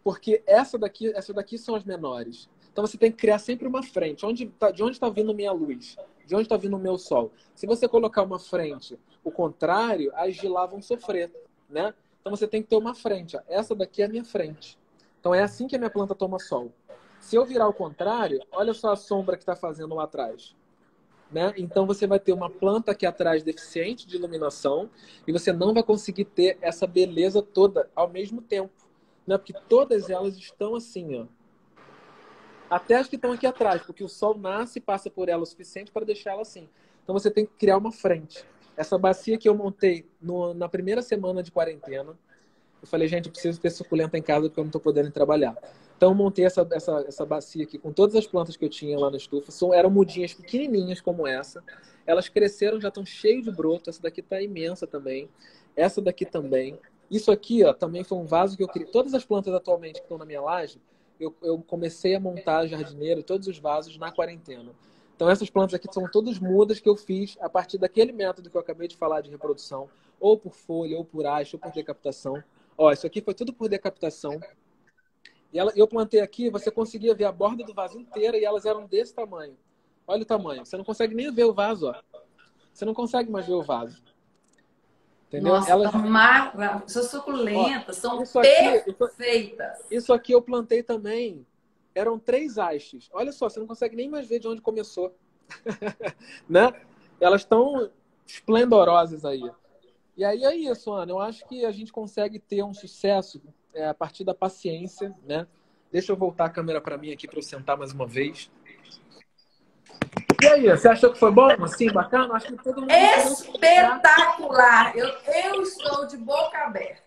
porque essa daqui são as menores. Então você tem que criar sempre uma frente. De onde está vindo minha luz? De onde está vindo o meu sol? Se você colocar uma frente, o contrário, as de lá vão sofrer, né? Então você tem que ter uma frente. Ó. Essa daqui é a minha frente. Então é assim que a minha planta toma sol. Se eu virar o contrário, olha só a sombra que está fazendo lá atrás. Né? Então você vai ter uma planta aqui atrás deficiente de iluminação e você não vai conseguir ter essa beleza toda ao mesmo tempo. Né? Porque todas elas estão assim, ó. Até as que estão aqui atrás, porque o sol nasce e passa por ela o suficiente para deixar ela assim. Então você tem que criar uma frente. Essa bacia que eu montei na primeira semana de quarentena, eu falei, gente, eu preciso ter suculenta em casa porque eu não estou podendo trabalhar. Então eu montei essa bacia aqui com todas as plantas que eu tinha lá na estufa. Eram mudinhas pequenininhas como essa. Elas cresceram, já estão cheias de broto. Essa daqui está imensa também. Essa daqui também. Isso aqui, ó, também foi um vaso que eu criei. Todas as plantas atualmente que estão na minha laje, eu comecei a montar jardineiro, todos os vasos na quarentena. Então essas plantas aqui são todas mudas que eu fiz a partir daquele método que eu acabei de falar de reprodução, ou por folha, ou por haste, ou por decapitação. Ó, isso aqui foi tudo por decapitação. E eu plantei aqui, você conseguia ver a borda do vaso inteira e elas eram desse tamanho. Olha o tamanho. Você não consegue nem ver o vaso, ó. Você não consegue mais ver o vaso. Entendeu? Nossa, Elas, são ó, suculentas, são isso aqui, perfeitas. isso aqui eu plantei também. Eram 3 hastes. Olha só, você não consegue nem mais ver de onde começou. Né? Elas estão esplendorosas aí. E aí é isso, Ana. Eu acho que a gente consegue ter um sucesso a partir da paciência, né? Deixa eu voltar a câmera para mim aqui para eu sentar mais uma vez. E aí, você achou que foi bom? Assim, bacana? Acho que todo mundo... Espetacular! Eu estou de boca aberta.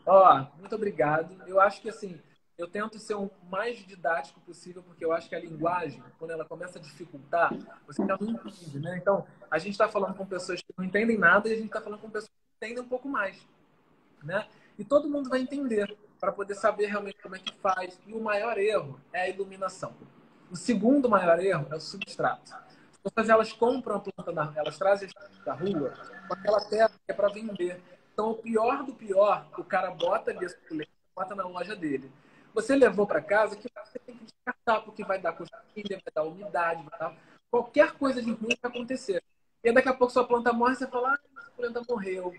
Ó, muito obrigado. Eu acho que, assim, eu tento ser o mais didático possível, porque eu acho que a linguagem, quando ela começa a dificultar, você já não entende, né? Então, a gente está falando com pessoas que não entendem nada e a gente está falando com pessoas que entendem um pouco mais, né? E todo mundo vai entender, para poder saber realmente como é que faz. E o maior erro é a iluminação. O segundo maior erro é o substrato. As pessoas, elas compram a planta, elas trazem da rua com aquela terra que é para vender. Então, o pior do pior, o cara bota ali a suculenta, bota na loja dele. Você levou para casa, que você tem que descartar, porque vai dar cosquilha, vai dar umidade, vai dar... qualquer coisa de ruim vai acontecer. E aí, daqui a pouco sua planta morre, você fala, ah, a suculenta morreu.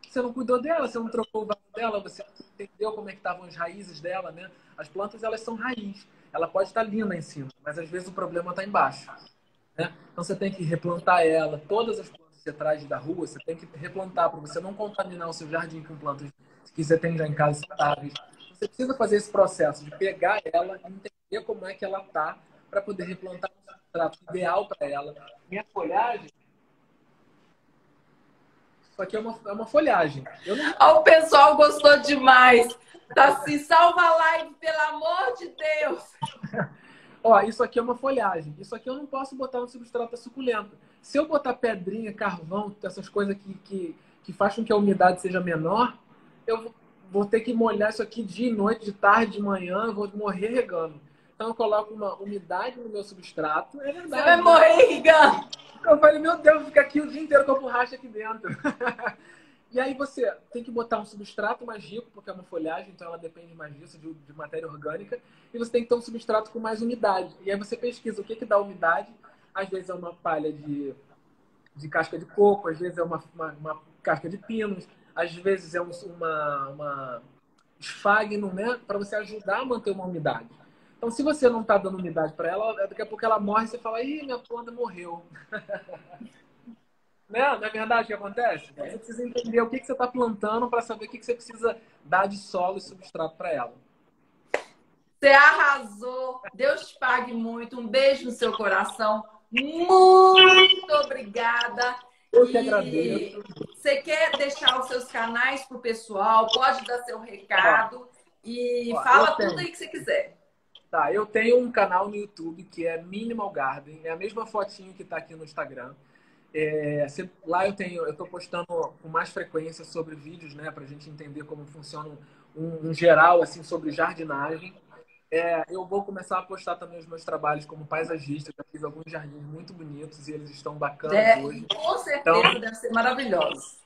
Você não cuidou dela, você não trocou o vaso dela, você não entendeu como é que estavam as raízes dela, né? As plantas, elas são raiz. Ela pode estar linda em cima, mas às vezes o problema está embaixo. Né? Então você tem que replantar ela. Todas as plantas que você traz da rua, você tem que replantar para você não contaminar o seu jardim com plantas que você tem já em casa saudáveis. Você precisa fazer esse processo de pegar ela e entender como é que ela está para poder replantar um substrato ideal para ela. Minha folhagem, isso aqui é uma folhagem. O pessoal gostou demais. Tá assim, salva a live, pelo amor de Deus. Ó, isso aqui é uma folhagem. Isso aqui eu não posso botar no substrato suculento. Se eu botar pedrinha, carvão, essas coisas que fazem com que a umidade seja menor, eu vou ter que molhar isso aqui dia e noite, de tarde, de manhã, eu vou morrer regando. Então eu coloco uma umidade no meu substrato. É verdade. Você vai morrer regando. Eu falei, meu Deus, fica aqui o dia inteiro com a borracha aqui dentro. E aí você tem que botar um substrato mais rico, porque é uma folhagem, então ela depende mais disso, de matéria orgânica. E você tem que ter um substrato com mais umidade. E aí você pesquisa o que dá umidade. Às vezes é uma palha de casca de coco, às vezes é uma casca de pinos, às vezes é uma esfagno, né? Para você ajudar a manter uma umidade. Então, se você não está dando umidade para ela, daqui a pouco ela morre e você fala, ih, minha planta morreu. Né? Não é verdade o que acontece? Então, você precisa entender o que você está plantando para saber o que você precisa dar de solo e substrato para ela. Você arrasou. Deus te pague muito. Um beijo no seu coração. Muito obrigada. Eu que E agradeço. você quer deixar os seus canais para o pessoal? Pode dar seu recado e Eu fala tudo tenho. aí que você quiser. Tá, eu tenho um canal no YouTube que é Minimal Garden. É a mesma fotinho que está aqui no Instagram. Lá eu estou postando com mais frequência sobre vídeos, né, para a gente entender como funciona um geral assim sobre jardinagem. Eu vou começar a postar também os meus trabalhos como paisagista. Já fiz alguns jardins muito bonitos e eles estão bacanas hoje. Com Então, certeza deve ser maravilhoso.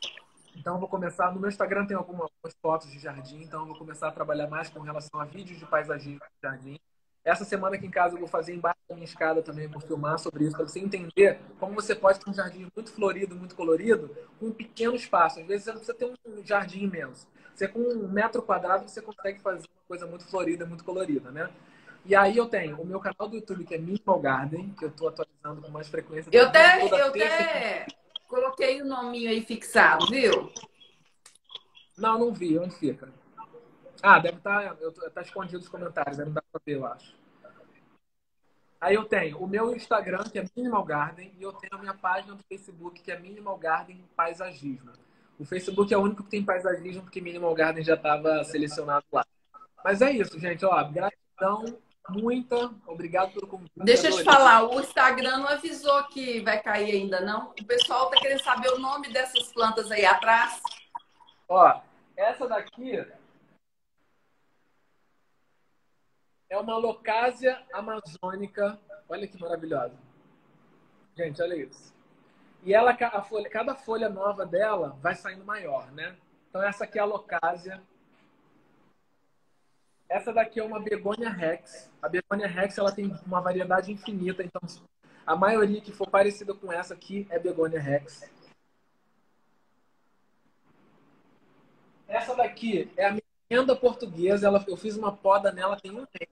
eu vou começar. No meu Instagram tem algumas fotos de jardim, então eu vou começar a trabalhar mais com relação a vídeos de paisagismo de jardim. Essa semana aqui em casa eu vou fazer embaixo da minha escada também, vou filmar sobre isso, para você entender como você pode ter um jardim muito florido, muito colorido, com um pequeno espaço. Às vezes você não precisa ter um jardim imenso. Você com 1 metro quadrado você consegue fazer uma coisa muito florida, muito colorida, né? E aí eu tenho o meu canal do YouTube, que é Minimal Garden, que eu estou atualizando com mais frequência. Eu Toda terça. até coloquei o nominho aí fixado, viu? Não vi. Onde fica? Ah, deve estar. Tá escondido nos comentários, deve dar pra ver, eu acho. Aí eu tenho o meu Instagram, que é Minimal Garden, e eu tenho a minha página do Facebook, que é Minimal Garden Paisagismo. O Facebook é o único que tem paisagismo, porque Minimal Garden já estava selecionado lá. Mas é isso, gente. Ó, gratidão, muita. Obrigado pelo convite. Deixa eu te falar, o Instagram não avisou que vai cair ainda, não? O pessoal tá querendo saber o nome dessas plantas aí atrás. Ó, essa daqui é uma locásia amazônica. Olha que maravilhosa. Gente, olha isso. E ela, cada folha nova dela vai saindo maior, né? Então essa aqui é a locásia. Essa daqui é uma begônia rex. A begônia rex ela tem uma variedade infinita. Então a maioria que for parecida com essa aqui é begônia rex. Essa daqui é a minha renda portuguesa. Eu fiz uma poda nela tem um mês.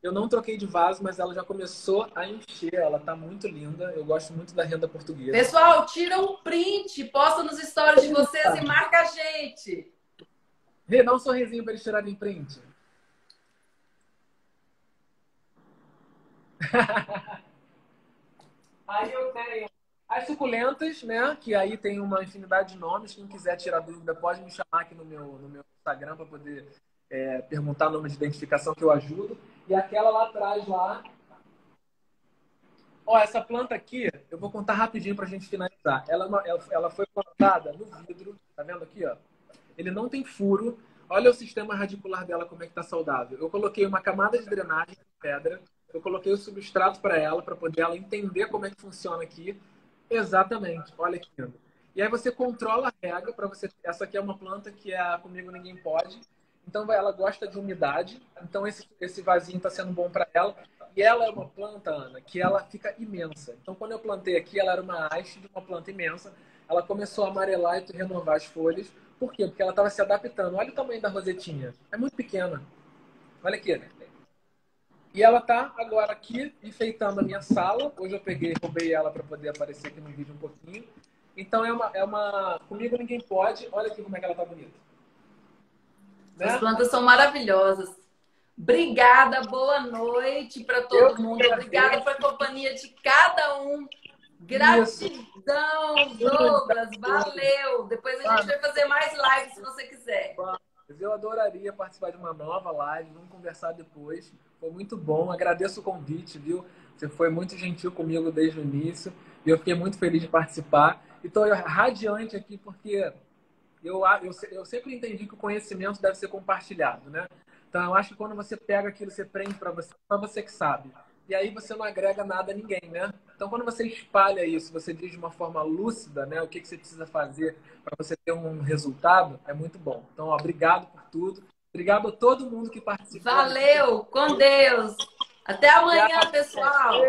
Eu não troquei de vaso, mas ela já começou a encher. Ela tá muito linda. Eu gosto muito da renda portuguesa. Pessoal, tira um print, posta nos stories de vocês e marca a gente. Rê, dá um sorrisinho para eles tirarem print. Aí eu tenho as suculentas, né? Que aí tem uma infinidade de nomes. Quem quiser tirar dúvida, pode me chamar aqui no meu Instagram para poder perguntar nome de identificação que eu ajudo. E aquela lá atrás, lá. Ó, essa planta aqui, eu vou contar rapidinho para a gente finalizar. Ela foi plantada no vidro, tá vendo aqui, ó? Ele não tem furo. Olha o sistema radicular dela, como é que tá saudável. Eu coloquei uma camada de drenagem de pedra. Eu coloquei o substrato para ela, para poder ela entender como é que funciona aqui. Exatamente. Olha que lindo. E aí você controla a rega para você. Essa aqui é uma planta que Comigo Ninguém Pode. Então ela gosta de umidade. Então esse vasinho está sendo bom para ela. E ela é uma planta, Ana, que ela fica imensa. Então quando eu plantei aqui, ela era uma haste de uma planta imensa. Ela começou a amarelar e renovar as folhas. Por quê? Porque ela estava se adaptando. Olha o tamanho da rosetinha. É muito pequena. Olha aqui. E ela tá agora aqui enfeitando a minha sala. Hoje eu roubei ela para poder aparecer aqui no vídeo um pouquinho. Então Comigo Ninguém Pode. Olha aqui como é que ela tá bonita. Né? As plantas são maravilhosas. Obrigada, boa noite para todo mundo. Obrigada pela companhia de cada um. Gratidão, Douglas. Valeu. Depois a gente vai fazer mais lives se você quiser. Eu adoraria participar de uma nova live. Vamos conversar depois. Foi muito bom. Agradeço o convite, viu? Você foi muito gentil comigo desde o início. E eu fiquei muito feliz de participar. E estou radiante aqui porque eu sempre entendi que o conhecimento deve ser compartilhado, né? Então, eu acho que quando você pega aquilo, você prende para você, só você que sabe. E aí você não agrega nada a ninguém, né? Então, quando você espalha isso, você diz de uma forma lúcida, né? O que você precisa fazer para você ter um resultado, é muito bom. Então, obrigado por tudo. Obrigado a todo mundo que participou. Valeu, com Deus. Até amanhã, pessoal.